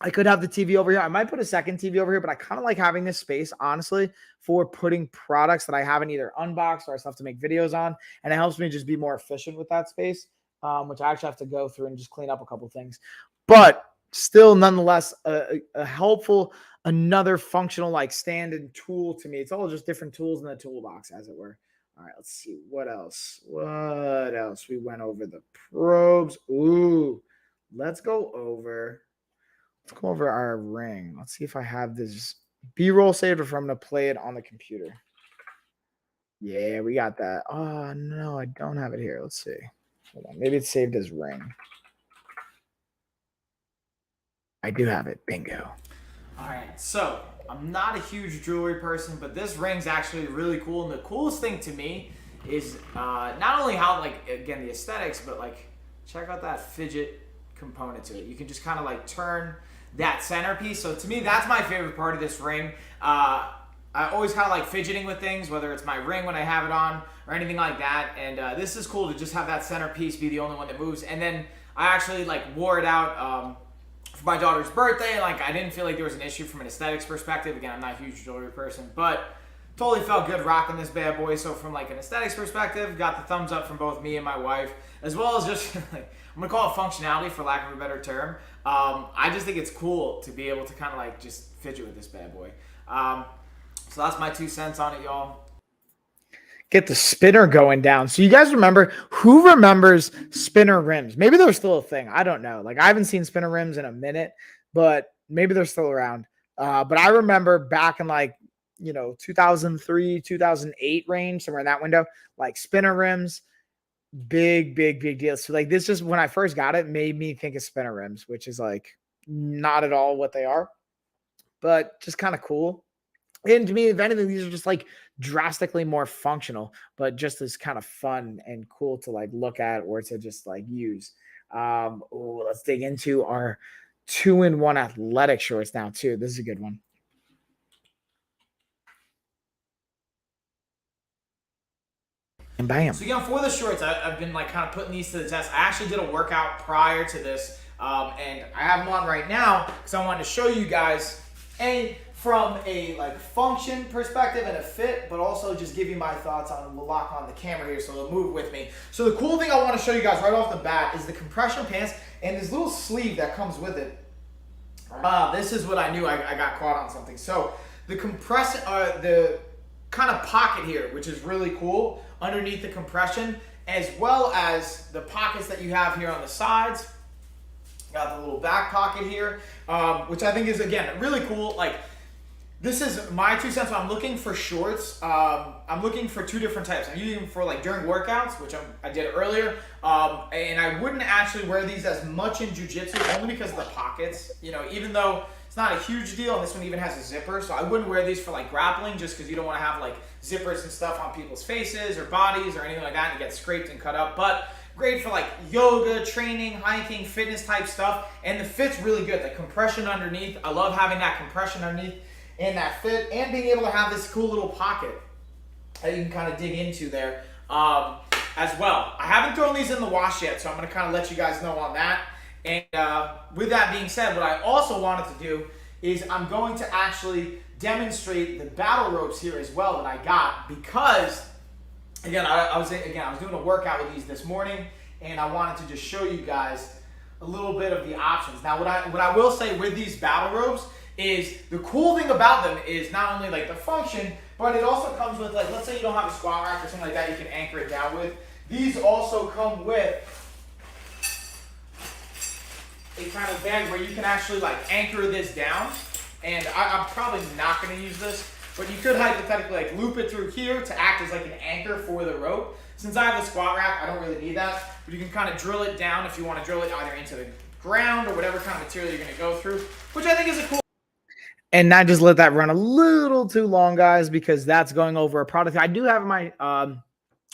I could have the TV over here. I might put a second TV over here, but I kind of like having this space, honestly, for putting products that I haven't either unboxed or I still have to make videos on. And it helps me just be more efficient with that space, which I actually have to go through and just clean up a couple things. But still, nonetheless, a helpful, another functional like stand and tool to me. It's all just different tools in the toolbox, as it were. All right, let's see. What else? What else? We went over the probes. Ooh, let's go over our ring. Let's see if I have this B-roll saved or if I'm going to play it on the computer. Yeah, we got that. Oh, no, I don't have it here. Let's see. Hold on. Maybe it's saved as ring. I do have it. Bingo. All right, so I'm not a huge jewelry person, but this ring's actually really cool. And the coolest thing to me is not only how, like, again, the aesthetics, but, like, check out that fidget component to it. You can just kind of, like, turn that centerpiece. So to me, that's my favorite part of this ring. I always kind of like fidgeting with things, whether it's my ring when I have it on or anything like that. And this is cool to just have that centerpiece be the only one that moves. And then I actually like wore it out for my daughter's birthday. Like, I didn't feel like there was an issue from an aesthetics perspective. Again, I'm not a huge jewelry person, but totally felt good rocking this bad boy. So from like an aesthetics perspective, got the thumbs up from both me and my wife, as well as just like, I'm gonna call it functionality for lack of a better term. I just think it's cool to be able to kind of like just fidget with this bad boy. So that's my 2 cents on it, y'all. Get the spinner going down. So you guys remember, who remembers spinner rims? Maybe they're still a thing. I don't know. Like, I haven't seen spinner rims in a minute, but maybe they're still around. But I remember back in like, 2003, 2008 range, somewhere in that window, like spinner rims, big deal. So like this just when I first got it made me think of spinner rims, which is like not at all what they are, but just kind of cool. And to me, if anything, these are just like drastically more functional, but just as kind of fun and cool to like look at or to just like use. Let's dig into our 2-in-1 athletic shorts now too. This is a good one. And bam. So again, for the shorts, I've been like kind of putting these to the test. I actually did a workout prior to this, and I have them on right now because I wanted to show you guys from a like function perspective and a fit, but also just give you my thoughts on. We'll lock on the camera here so they'll move with me. So the cool thing I want to show you guys right off the bat is the compression pants and this little sleeve that comes with it. This is what I knew I got caught on something. So the the kind of pocket here, which is really cool underneath the compression, as well as the pockets that you have here on the sides. Got the little back pocket here, which I think is, again, really cool. Like, this is my 2 cents. I'm looking for shorts. I'm looking for 2 different types. I'm using them for like during workouts, which I did earlier. And I wouldn't actually wear these as much in jiu-jitsu only because of the pockets. Even though it's not a huge deal, and this one even has a zipper, so I wouldn't wear these for like grappling just because you don't want to have like zippers and stuff on people's faces or bodies or anything like that and get scraped and cut up. But great for like yoga, training, hiking, fitness type stuff. And the fit's really good. The compression underneath, I love having that compression underneath and that fit, and being able to have this cool little pocket that you can kind of dig into there as well. I haven't thrown these in the wash yet, so I'm going to kind of let you guys know on that. And with that being said, what I also wanted to do is I'm going to actually demonstrate the battle ropes here as well that I got, because again, I was doing a workout with these this morning, and I wanted to just show you guys a little bit of the options. Now, what I will say with these battle ropes is the cool thing about them is not only like the function, but it also comes with, like, let's say you don't have a squat rack or something like that you can anchor it down with. These also come with a kind of bag where you can actually like anchor this down. And I'm probably not going to use this, but you could hypothetically like loop it through here to act as like an anchor for the rope. Since I have the squat rack, I don't really need that, but you can kind of drill it down if you want to drill it either into the ground or whatever kind of material you're going to go through, which I think is a cool. And not just let that run a little too long, guys, because that's going over a product I do have in my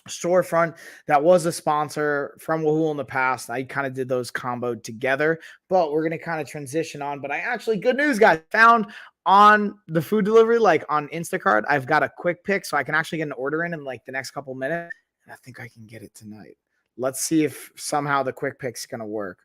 storefront that was a sponsor from Wahool in the past. I kind of did those comboed together, but we're going to kind of transition on. But I actually, good news, guys, found on the food delivery, like on Instacart, I've got a quick pick, so I can actually get an order in like the next couple minutes. And I think I can get it tonight. Let's see if somehow the quick pick's going to work.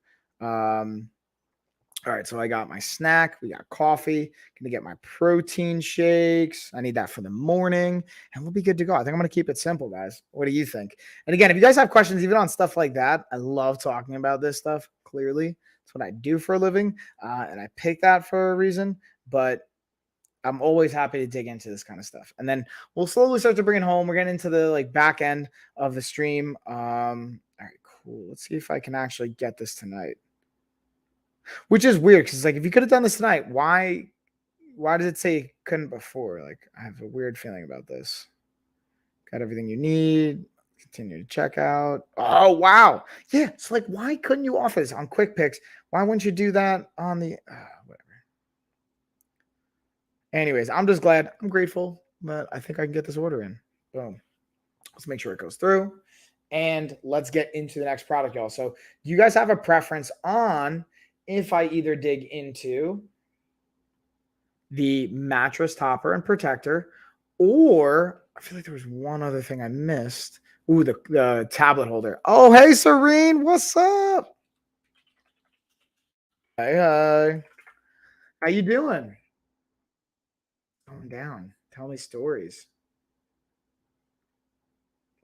All right, so I got my snack. We got coffee. Gonna get my protein shakes. I need that for the morning, and we'll be good to go. I think I'm gonna keep it simple, guys. What do you think? And again, if you guys have questions, even on stuff like that, I love talking about this stuff. Clearly, it's what I do for a living, and I picked that for a reason. But I'm always happy to dig into this kind of stuff. And then we'll slowly start to bring it home. We're getting into the like back end of the stream. All right, cool. Let's see if I can actually get this tonight. Which is weird because like if you could have done this tonight, why does it say couldn't before? Like I have a weird feeling about this. Got everything you need. Continue to check out. Oh wow, yeah. It's like why couldn't you offer this on Quick Picks? Why wouldn't you do that on the whatever? Anyways, I'm just glad. I'm grateful, but I think I can get this order in. Boom. Let's make sure it goes through, and let's get into the next product, y'all. So, do you guys have a preference on if I either dig into the mattress topper and protector, or I feel like there was one other thing I missed. Ooh, the tablet holder. Oh, hey, Serene, what's up? Hey, hi. How you doing? Calm down. Tell me stories.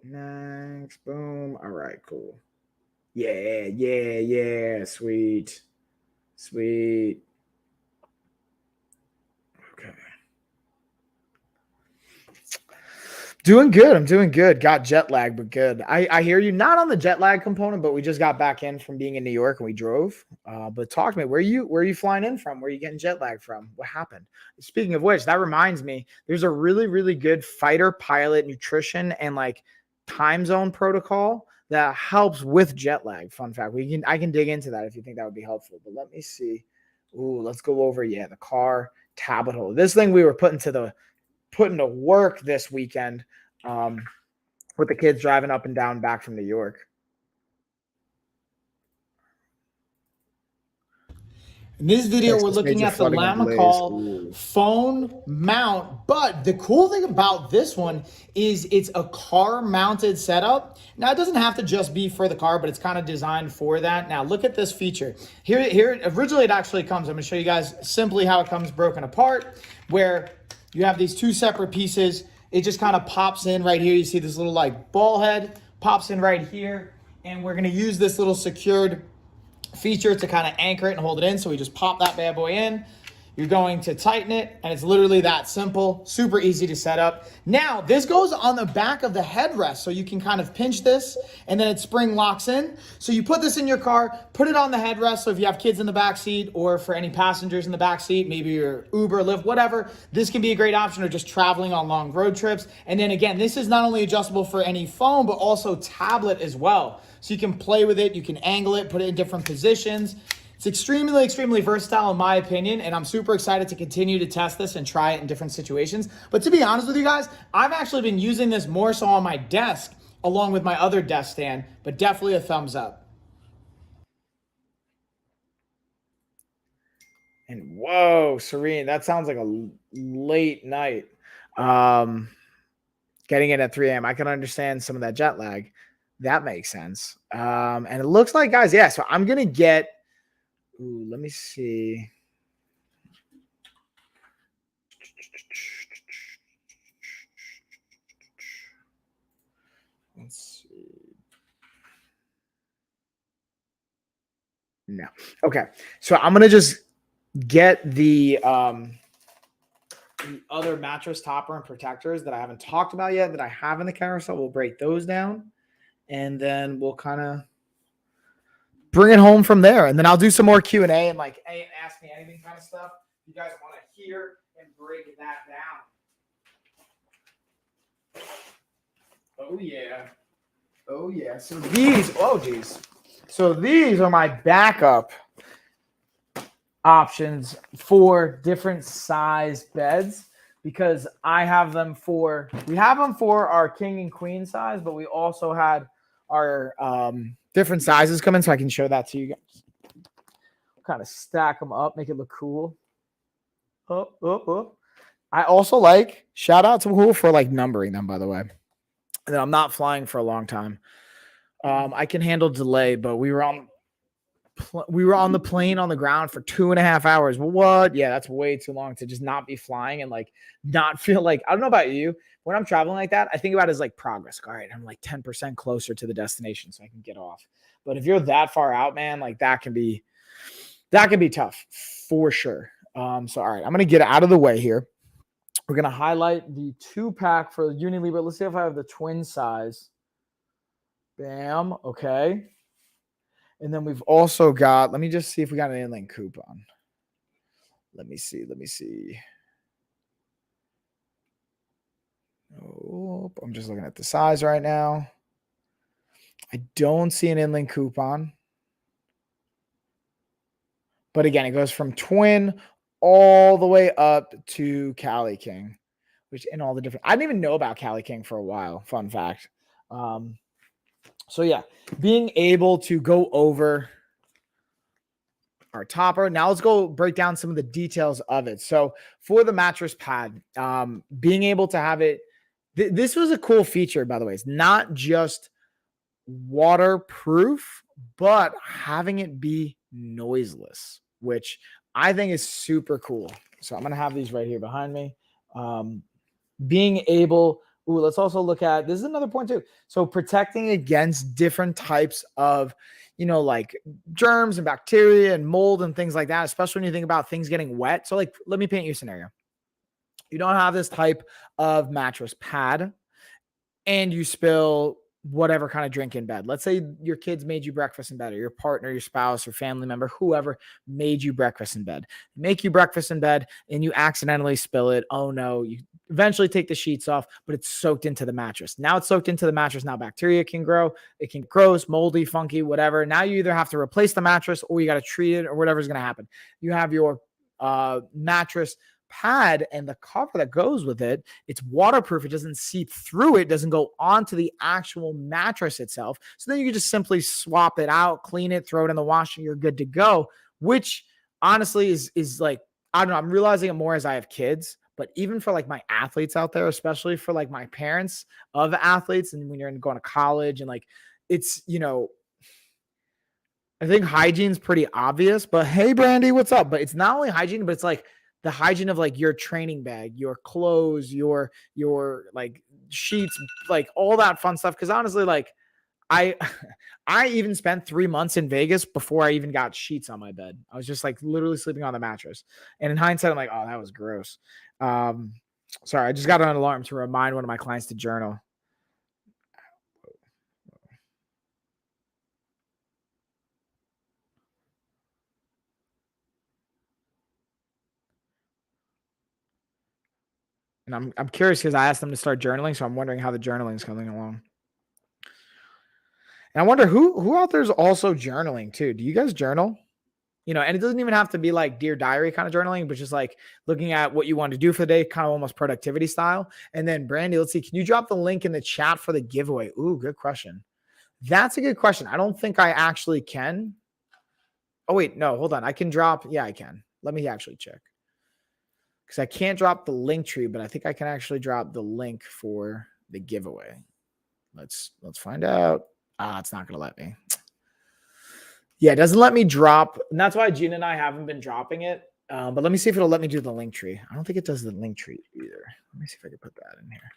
Next. Boom. All right, cool. Yeah, yeah, yeah. Sweet. Sweet. Okay. Doing good. I'm doing good. Got jet lag, but good. I hear you. Not on the jet lag component, but we just got back in from being in New York and we drove. But talk to me. Where are you flying in from? Where are you getting jet lag from? What happened? Speaking of which, that reminds me, there's a really, really good fighter pilot nutrition and like time zone protocol that helps with jet lag. Fun fact. I can dig into that if you think that would be helpful. But let me see. Ooh, let's go over. Yeah, the car tablet holder. This thing we were putting to work this weekend um, with the kids driving up and down back from New York. In this video, we're Texas looking major at the flooding ablaze. Lamicall Ooh. phone mount. But the cool thing about this one is it's a car mounted setup. Now, it doesn't have to just be for the car, but it's kind of designed for that. Now, look at this feature. Here, originally it actually comes. I'm going to show you guys simply how it comes broken apart, where you have these two separate pieces. It just kind of pops in right here. You see this little like ball head pops in right here. And we're going to use this little secured feature to kind of anchor it and hold it in. So we just pop that bad boy in. You're going to tighten it, and it's literally that simple, super easy to set up. Now, this goes on the back of the headrest, so you can kind of pinch this, and then it spring locks in. So you put this in your car, put it on the headrest, so if you have kids in the back seat, or for any passengers in the back seat, maybe your Uber, Lyft, whatever, this can be a great option, or just traveling on long road trips. And then again, this is not only adjustable for any phone, but also tablet as well. So you can play with it, you can angle it, put it in different positions. It's extremely, extremely versatile in my opinion, and I'm super excited to continue to test this and try it in different situations. But to be honest with you guys, I've actually been using this more so on my desk along with my other desk stand, but definitely a thumbs up. And whoa, Serene, that sounds like a late night. Um, Getting in at 3 a.m. I can understand some of that jet lag. That makes sense. And it looks like, guys, yeah. So I'm gonna get. Ooh, let me see. Let's see. No. Okay. So I'm gonna just get the other mattress topper and protectors that I haven't talked about yet that I have in the carousel. We'll break those down, and then we'll kind of bring it home from there. And then I'll do some more Q&A and like, hey, ask me anything kind of stuff you guys want to hear and break that down. Oh yeah. Oh yeah. So these, oh geez. So these are my backup options for different size beds because we have them for our king and queen size, but we also had our different sizes come in, so I can show that to you guys. Kind of stack them up, make it look cool. I also like shout out to Wahool for like numbering them, by the way. And I'm not flying for a long time. I can handle delay, but we were on the plane on the ground for 2.5 hours. What? Yeah, that's way too long to just not be flying and like not feel like, I don't know about you. When I'm traveling like that, I think about it as like progress. All right, I'm like 10% closer to the destination so I can get off. But if you're that far out, man, like that can be tough for sure. So all right, I'm gonna get out of the way here. We're gonna highlight the 2-pack for Unilibra. Let's see if I have the twin size. Bam. Okay. And then we've also got, let me just see if we got an inland coupon. Let me see. Oh, I'm just looking at the size right now. I don't see an inland coupon. But again, it goes from twin all the way up to Cali King, which in all the different, I didn't even know about Cali King for a while. Fun fact. So yeah, being able to go over our topper. Now let's go break down some of the details of it. So for the mattress pad, being able to have it, this was a cool feature, by the way. It's not just waterproof, but having it be noiseless. which I think is super cool. So I'm going to have these right here behind me. Being able, let's also look at, this is another point too. So protecting against different types of, like germs and bacteria and mold and things like that, especially when you think about things getting wet. So like, let me paint you a scenario. You don't have this type of mattress pad and you spill whatever kind of drink in bed. Let's say your kids made you breakfast in bed, or your partner, your spouse, or family member, whoever made you breakfast in bed. Make you breakfast in bed and you accidentally spill it. Oh no, you eventually take the sheets off, but it's soaked into the mattress. Now it's soaked into the mattress. Now bacteria can grow. It can gross, moldy, funky, whatever. Now you either have to replace the mattress or you got to treat it or whatever's going to happen. You have your mattress pad and the cover that goes with it. It's waterproof. It doesn't seep through. It doesn't go onto the actual mattress itself. So then you can just simply swap it out, clean it, throw it in the wash, and you're good to go. Which honestly is like, I don't know. I'm realizing it more as I have kids. But even for like my athletes out there, especially for like my parents of athletes, and when you're going to college and like it's, I think hygiene's pretty obvious. But hey, Brandy, what's up? But it's not only hygiene, but it's like the hygiene of like your training bag, your clothes, your like sheets, like all that fun stuff. Cause honestly, like I I even spent 3 months in Vegas before I even got sheets on my bed. I was just like literally sleeping on the mattress. And in hindsight, I'm like, oh, that was gross. Sorry, I just got an alarm to remind one of my clients to journal. And I'm curious because I asked them to start journaling, so I'm wondering how the journaling is coming along. And I wonder who out there is also journaling too. Do you guys journal? And it doesn't even have to be like Dear Diary kind of journaling, but just like looking at what you want to do for the day, kind of almost productivity style. And then Brandy, let's see, can you drop the link in the chat for the giveaway? Ooh, good question. That's a good question. I don't think I actually can. Oh, wait, no, hold on. I can drop. Yeah, I can. Let me actually check. Because I can't drop the link tree, but I think I can actually drop the link for the giveaway. Let's find out. It's not going to let me. Yeah, it doesn't let me drop. And that's why Gina and I haven't been dropping it. But let me see if it'll let me do the link tree. I don't think it does the link tree either. Let me see if I can put that in here.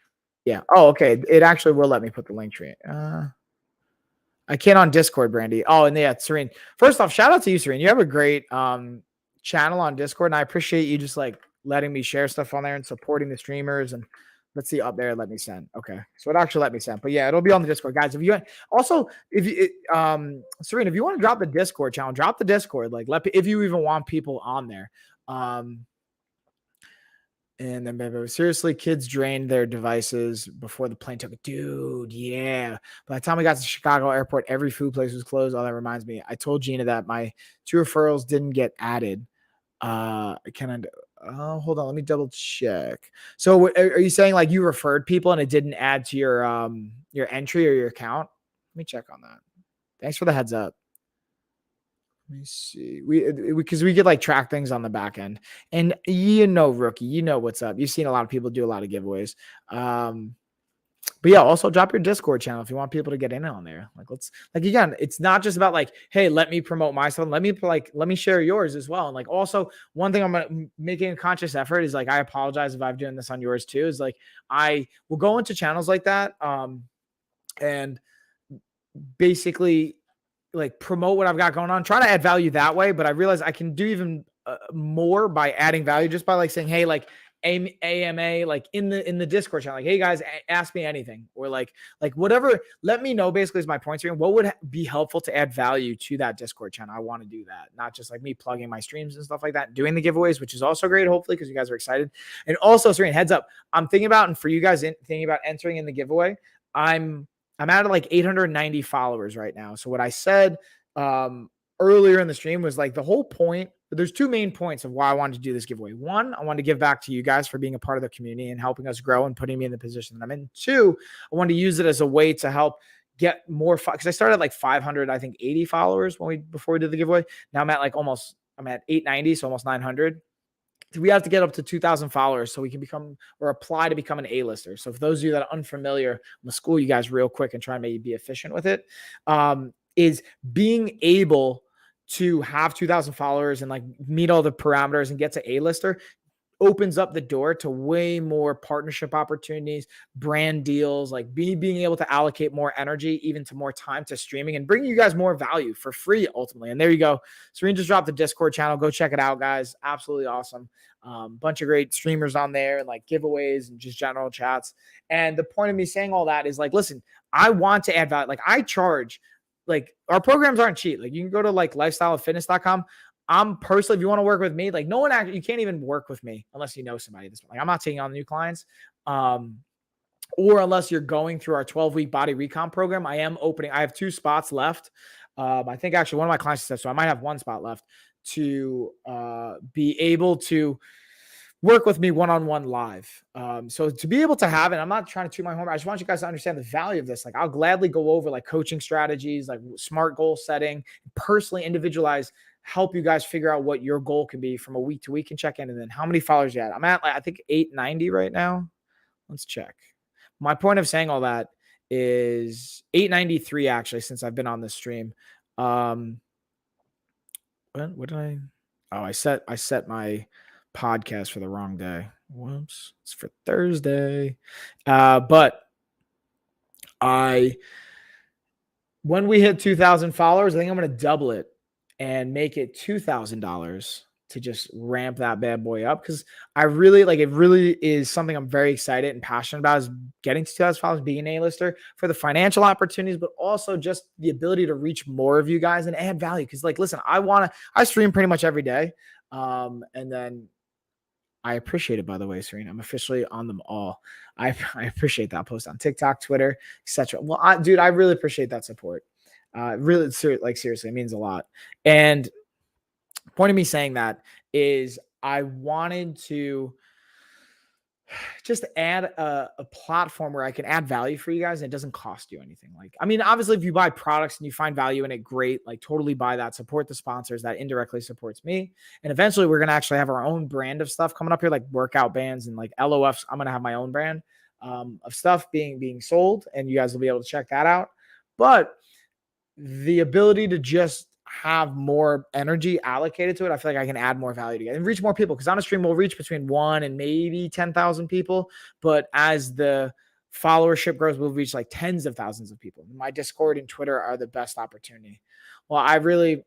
Yeah. Oh, okay. It actually will let me put the link tree. I can't on Discord, Brandy. Oh, and yeah, Serene. First off, shout out to you, Serene. You have a great channel on Discord, and I appreciate you just like letting me share stuff on there and supporting the streamers. And let's see up there. Let me send. Okay, so it actually let me send. But yeah, it'll be on the Discord, guys. If you also, if you, Serene, if you want to drop the Discord channel, drop the Discord. Like, if you even want people on there. And then seriously, kids drained their devices before the plane took it. Dude, yeah. By the time we got to Chicago airport, every food place was closed. Oh, that reminds me. I told Gina that my 2 referrals didn't get added. Oh, hold on. Let me double check. So are you saying like you referred people and it didn't add to your entry or your account? Let me check on that. Thanks for the heads up. Let me see. Because we could like track things on the back end, and rookie, what's up. You've seen a lot of people do a lot of giveaways. But yeah, also drop your Discord channel if you want people to get in on there. Like, again, it's not just about like, hey, let me promote myself. Let me share yours as well. And like, also one thing I'm making a conscious effort is like, I apologize if I've done this on yours too, is like, I will go into channels like that. And basically like promote what I've got going on, try to add value that way. But I realize I can do even more by adding value, just by like saying, hey, like AMA, like in the Discord channel, like, hey guys, ask me anything, or like whatever. Let me know basically is my point here. What would be helpful to add value to that Discord channel? I want to do that, not just like me plugging my streams and stuff like that, doing the giveaways, which is also great, hopefully, because you guys are excited. And also, Serene, heads up, I'm thinking about, and for you guys thinking about entering in the giveaway, I'm at like 890 followers right now. So what I said earlier in the stream was like the whole point. There's 2 main points of why I wanted to do this giveaway. 1, I wanted to give back to you guys for being a part of the community and helping us grow and putting me in the position that I'm in. 2, I wanted to use it as a way to help get more because I started at like 500, I think 80 followers before we did the giveaway. Now I'm at 890, so almost 900. We have to get up to 2,000 followers so we can become or apply to become an A-lister. So for those of you that are unfamiliar, I'm gonna school you guys real quick and try and maybe be efficient with it. Is being able to have 2,000 followers and like meet all the parameters and get to A-lister opens up the door to way more partnership opportunities, brand deals, like being able to allocate more energy, even to more time to streaming and bring you guys more value for free ultimately. And there you go. Serene just dropped the Discord channel. Go check it out, guys. Absolutely awesome. Bunch of great streamers on there and like giveaways and just general chats. And the point of me saying all that is like, listen, I want to add value. Like I charge, like our programs aren't cheap. Like you can go to like lifestyleoffitness.com. I'm personally, if you want to work with me, like no one actually, you can't even work with me unless you know somebody at this point. Like I'm not taking on new clients. Or unless you're going through our 12-week body recon program. I have 2 spots left. I think actually one of my clients said, so I might have 1 spot left to be able to work with me one-on-one live. So to be able to have it, I'm not trying to toot my horn. I just want you guys to understand the value of this. Like I'll gladly go over like coaching strategies, like smart goal setting, personally individualized, help you guys figure out what your goal can be from a week to week and check in. And then how many followers you had. I'm at like, I think 890 right now. Let's check. My point of saying all that is 893 actually, since I've been on this stream. What did I? Oh, I set my podcast for the wrong day. Whoops. It's for Thursday. But when we hit 2,000 followers, I think I'm going to double it and make it $2,000 to just ramp that bad boy up. Cause I really like, it really is something I'm very excited and passionate about is getting to 2,000 followers, being an A-lister for the financial opportunities, but also just the ability to reach more of you guys and add value. Cause like, listen, I stream pretty much every day. And then I appreciate it, by the way, Serena. I'm officially on them all. I appreciate that post on TikTok, Twitter, etc. Well, dude, I really appreciate that support. Really, like seriously, it means a lot. And point of me saying that is I wanted to just add a platform where I can add value for you guys and it doesn't cost you anything. Like, I mean, obviously if you buy products and you find value in it, great, like totally buy that, support the sponsors that indirectly supports me. And eventually we're going to actually have our own brand of stuff coming up here, like workout bands and like LOFs. I'm going to have my own brand of stuff being sold and you guys will be able to check that out. But the ability to just have more energy allocated to it, I feel like I can add more value to it and reach more people. Because on a stream, we'll reach between 1 and maybe 10,000 people. But as the followership grows, we'll reach like tens of thousands of people. My Discord and Twitter are the best opportunity. Well,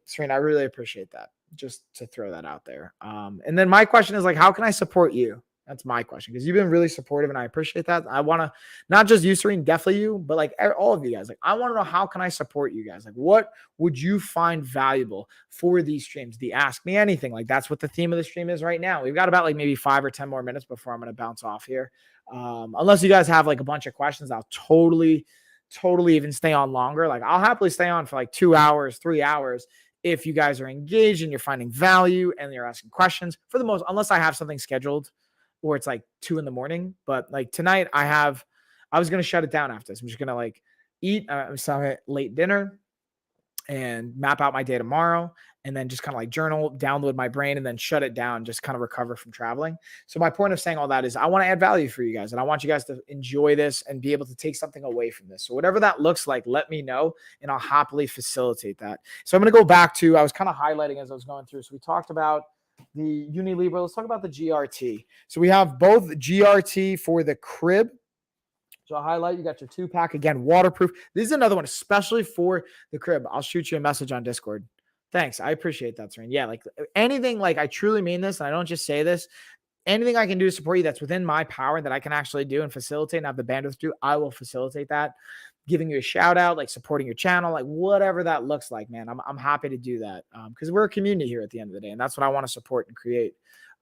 Serena, I really appreciate that. Just to throw that out there. And then my question is like, how can I support you? That's my question because you've been really supportive and I appreciate that. I want to not just you, Serene, definitely you, but like all of you guys. Like, I want to know how can I support you guys? Like, what would you find valuable for these streams? The Ask Me Anything. Like, that's what the theme of the stream is right now. We've got about like maybe 5 or 10 more minutes before I'm going to bounce off here. Unless you guys have like a bunch of questions, I'll totally even stay on longer. Like, I'll happily stay on for like 2 hours, 3 hours. If you guys are engaged and you're finding value and you're asking questions for the most, unless I have something scheduled or it's like 2 a.m. But like tonight I was going to shut it down after this. I'm just going to like eat some late dinner and map out my day tomorrow and then just kind of like journal, download my brain and then shut it down, just kind of recover from traveling. So my point of saying all that is I want to add value for you guys and I want you guys to enjoy this and be able to take something away from this. So whatever that looks like, let me know and I'll happily facilitate that. So I'm going to go back to, I was kind of highlighting as I was going through. So we talked about the Unilibra. Let's talk about the GRT. So we have both GRT for the crib. So I'll highlight, you got your 2-pack, again, waterproof. This is another one, especially for the crib. I'll shoot you a message on Discord. Thanks. I appreciate that, Serene. Yeah, like anything, like I truly mean this, and I don't just say this. Anything I can do to support you that's within my power that I can actually do and facilitate and have the bandwidth to do, I will facilitate that. Giving you a shout out, like supporting your channel, like whatever that looks like, man. I'm happy to do that because we're a community here at the end of the day, and that's what I want to support and create.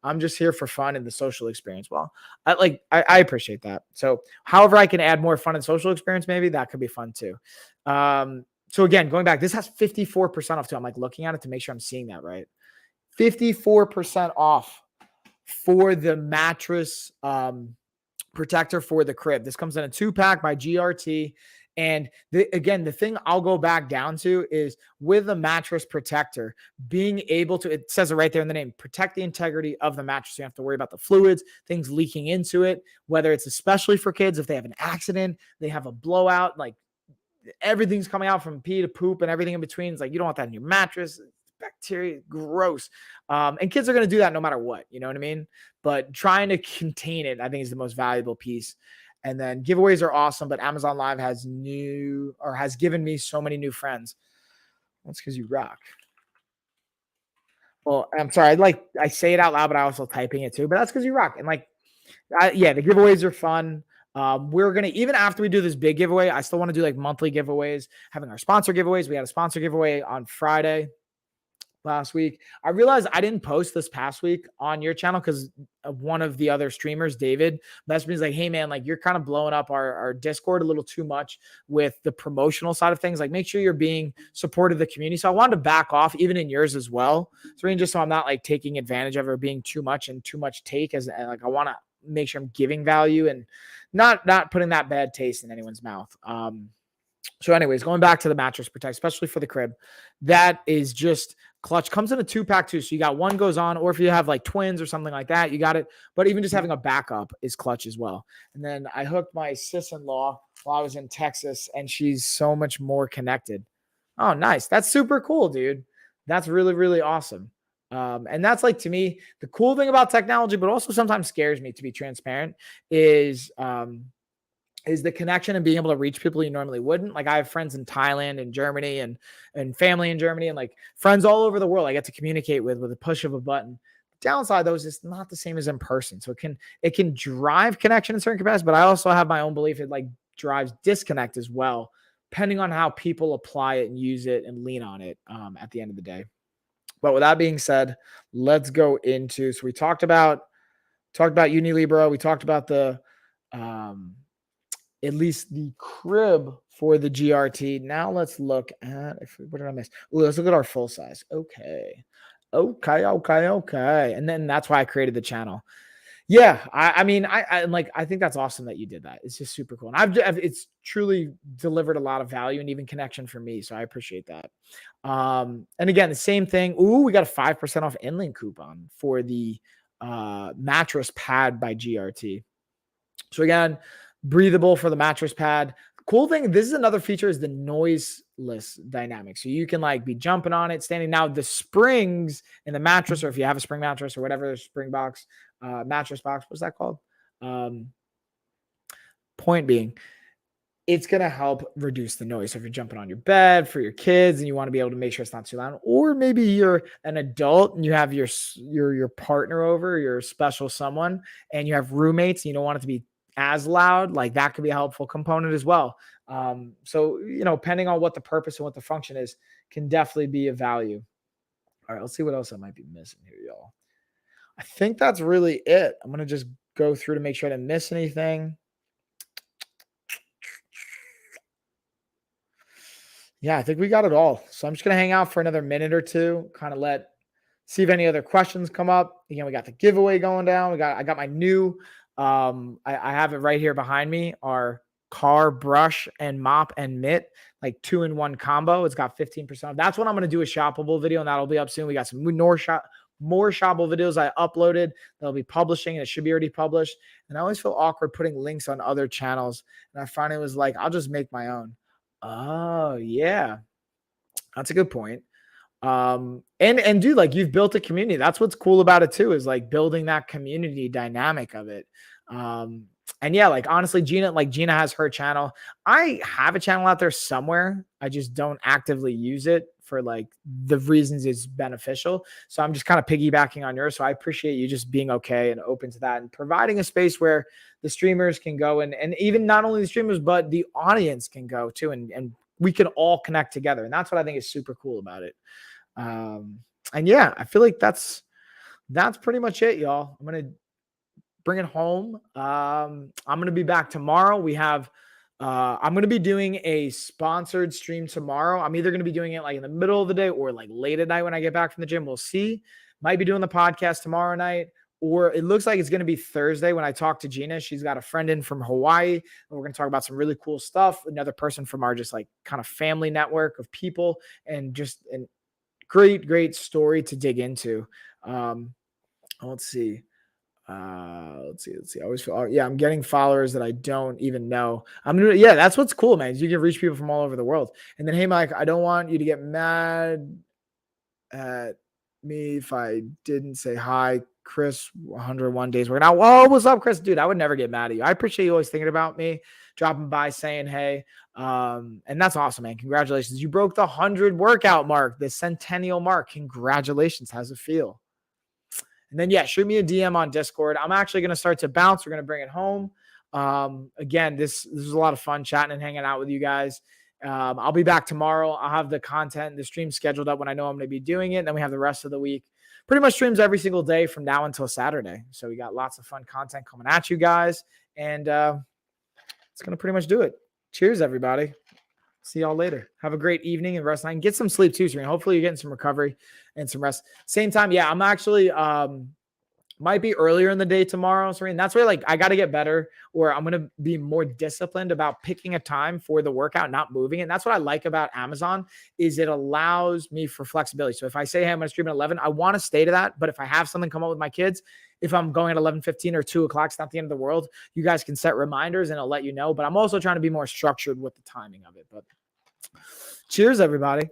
I'm just here for fun and the social experience. Well, I appreciate that. So however I can add more fun and social experience, maybe that could be fun too. So again, going back, this has 54% off too. I'm like looking at it to make sure I'm seeing that right. 54% off for the mattress protector for the crib. This comes in a 2-pack by GRT. And again, the thing I'll go back down to is with the mattress protector, being able to, it says it right there in the name, protect the integrity of the mattress. You don't have to worry about the fluids, things leaking into it, whether it's especially for kids, if they have an accident, they have a blowout, like everything's coming out from pee to poop and everything in between. It's like, you don't want that in your mattress. bacteria, gross. And kids are going to do that no matter what, you know what I mean? But trying to contain it, I think, is the most valuable piece. And then giveaways are awesome, but Amazon Live has given me so many new friends. That's because you rock. Well, I'm sorry. I say it out loud, but I also typing it too. But that's because you rock. And yeah, the giveaways are fun. We're gonna, even after we do this big giveaway, I still want to do like monthly giveaways, having our sponsor giveaways. We had a sponsor giveaway on Friday last week. I realized I didn't post this past week on your channel because one of the other streamers, David, messaged me, like, hey man, like you're kind of blowing up our Discord a little too much with the promotional side of things. Like make sure you're being supportive of the community. So I wanted to back off even in yours as well. So just so I'm not like taking advantage of it or being too much and too much take, as like I want to make sure I'm giving value and not putting that bad taste in anyone's mouth. So anyways, going back to the mattress protect, especially for the crib, that is just clutch. Comes in a 2-pack too. So you got one goes on, or if you have like twins or something like that, you got it. But even just having a backup is clutch as well. And then I hooked my sis-in-law while I was in Texas, and she's so much more connected. Oh, nice. That's super cool, dude. That's really, really awesome. And that's like, to me, the cool thing about technology, but also sometimes scares me, to be transparent, is the connection and being able to reach people you normally wouldn't. Like I have friends in Thailand and Germany and family in Germany and like friends all over the world I get to communicate with a push of a button. The downside though is it's not the same as in person. So it can drive connection in certain capacities, but I also have my own belief it like drives disconnect as well, depending on how people apply it and use it and lean on it at the end of the day. But with that being said, let's go into, so we talked about Unilibra. We talked about the, at least the crib for the GRT. Now let's look at, what did I miss? Ooh, let's look at our full size. Okay. And then that's why I created the channel. Yeah. I mean, I think that's awesome that you did that. It's just super cool. And it's truly delivered a lot of value and even connection for me. So I appreciate that. And again, the same thing. Ooh, we got a 5% off inlink coupon for the mattress pad by GRT. So again, breathable for the mattress pad. Cool thing, this is another feature, is the noiseless dynamic. So you can like be jumping on it, standing. Now the springs in the mattress, or if you have a spring mattress or whatever, spring box, mattress box, what's that called? Point being, it's going to help reduce the noise. So if you're jumping on your bed for your kids and you want to be able to make sure it's not too loud, or maybe you're an adult and you have your partner over, your special someone, and you have roommates and you don't want it to be as loud, like that could be a helpful component as well. So, depending on what the purpose and what the function is, can definitely be of value. All right, let's see what else I might be missing here, y'all. I think that's really it. I'm going to just go through to make sure I didn't miss anything. Yeah, I think we got it all. So I'm just going to hang out for another minute or two, kind of see if any other questions come up. Again, we got the giveaway going down. I got my new, I have it right here behind me, our car brush and mop and mitt, like 2-in-1 combo. It's got 15% off. That's what I'm going to do, a shoppable video, and that'll be up soon. We got some more shoppable videos I uploaded that'll be publishing, and it should be already published. And I always feel awkward putting links on other channels. And I finally was like, I'll just make my own. Oh yeah, that's a good point. And dude, like you've built a community. That's what's cool about it too, is like building that community dynamic of it. And yeah, like honestly, Gina has her channel. I have a channel out there somewhere. I just don't actively use it for like the reasons it's beneficial. So I'm just kind of piggybacking on yours. So I appreciate you just being okay and open to that and providing a space where the streamers can go and even not only the streamers, but the audience can go too. And we can all connect together. And that's what I think is super cool about it. And yeah, I feel like that's pretty much it, y'all. I'm going to bring it home. I'm going to be back tomorrow. I'm going to be doing a sponsored stream tomorrow. I'm either going to be doing it like in the middle of the day or like late at night when I get back from the gym. We'll see. Might be doing the podcast tomorrow night, or it looks like it's going to be Thursday when I talk to Gina. She's got a friend in from Hawaii, and we're going to talk about some really cool stuff. Another person from our just like kind of family network of people, and just a great story to dig into. Let's see. Let's see. I always feel, I'm getting followers that I don't even know. That's what's cool, man. You can reach people from all over the world. And then, hey, Mike, I don't want you to get mad at me if I didn't say hi. Chris, 101 days working out. Whoa, what's up, Chris? Dude, I would never get mad at you. I appreciate you always thinking about me, dropping by, saying hey. And that's awesome, man. Congratulations. You broke the 100 workout mark, the centennial mark. Congratulations. How's it feel? And then, yeah, shoot me a DM on Discord. I'm actually going to start to bounce. We're going to bring it home. Again, this was a lot of fun chatting and hanging out with you guys. I'll be back tomorrow. I'll have the content, the stream scheduled up when I know I'm going to be doing it. And then we have the rest of the week. Pretty much streams every single day from now until Saturday. So we got lots of fun content coming at you guys. And it's going to pretty much do it. Cheers, everybody. See y'all later. Have a great evening and rest night. And get some sleep too, Serena. Hopefully you're getting some recovery and some rest. Same time, yeah, I'm actually might be earlier in the day tomorrow, Serena. That's where like I got to get better, or I'm gonna be more disciplined about picking a time for the workout, not moving it. And that's what I like about Amazon is it allows me for flexibility. So if I say, hey, I'm gonna stream at 11, I want to stay to that. But if I have something come up with my kids, if I'm going at 11:15 or 2 o'clock, it's not the end of the world. You guys can set reminders and I'll let you know. But I'm also trying to be more structured with the timing of it. But cheers, everybody.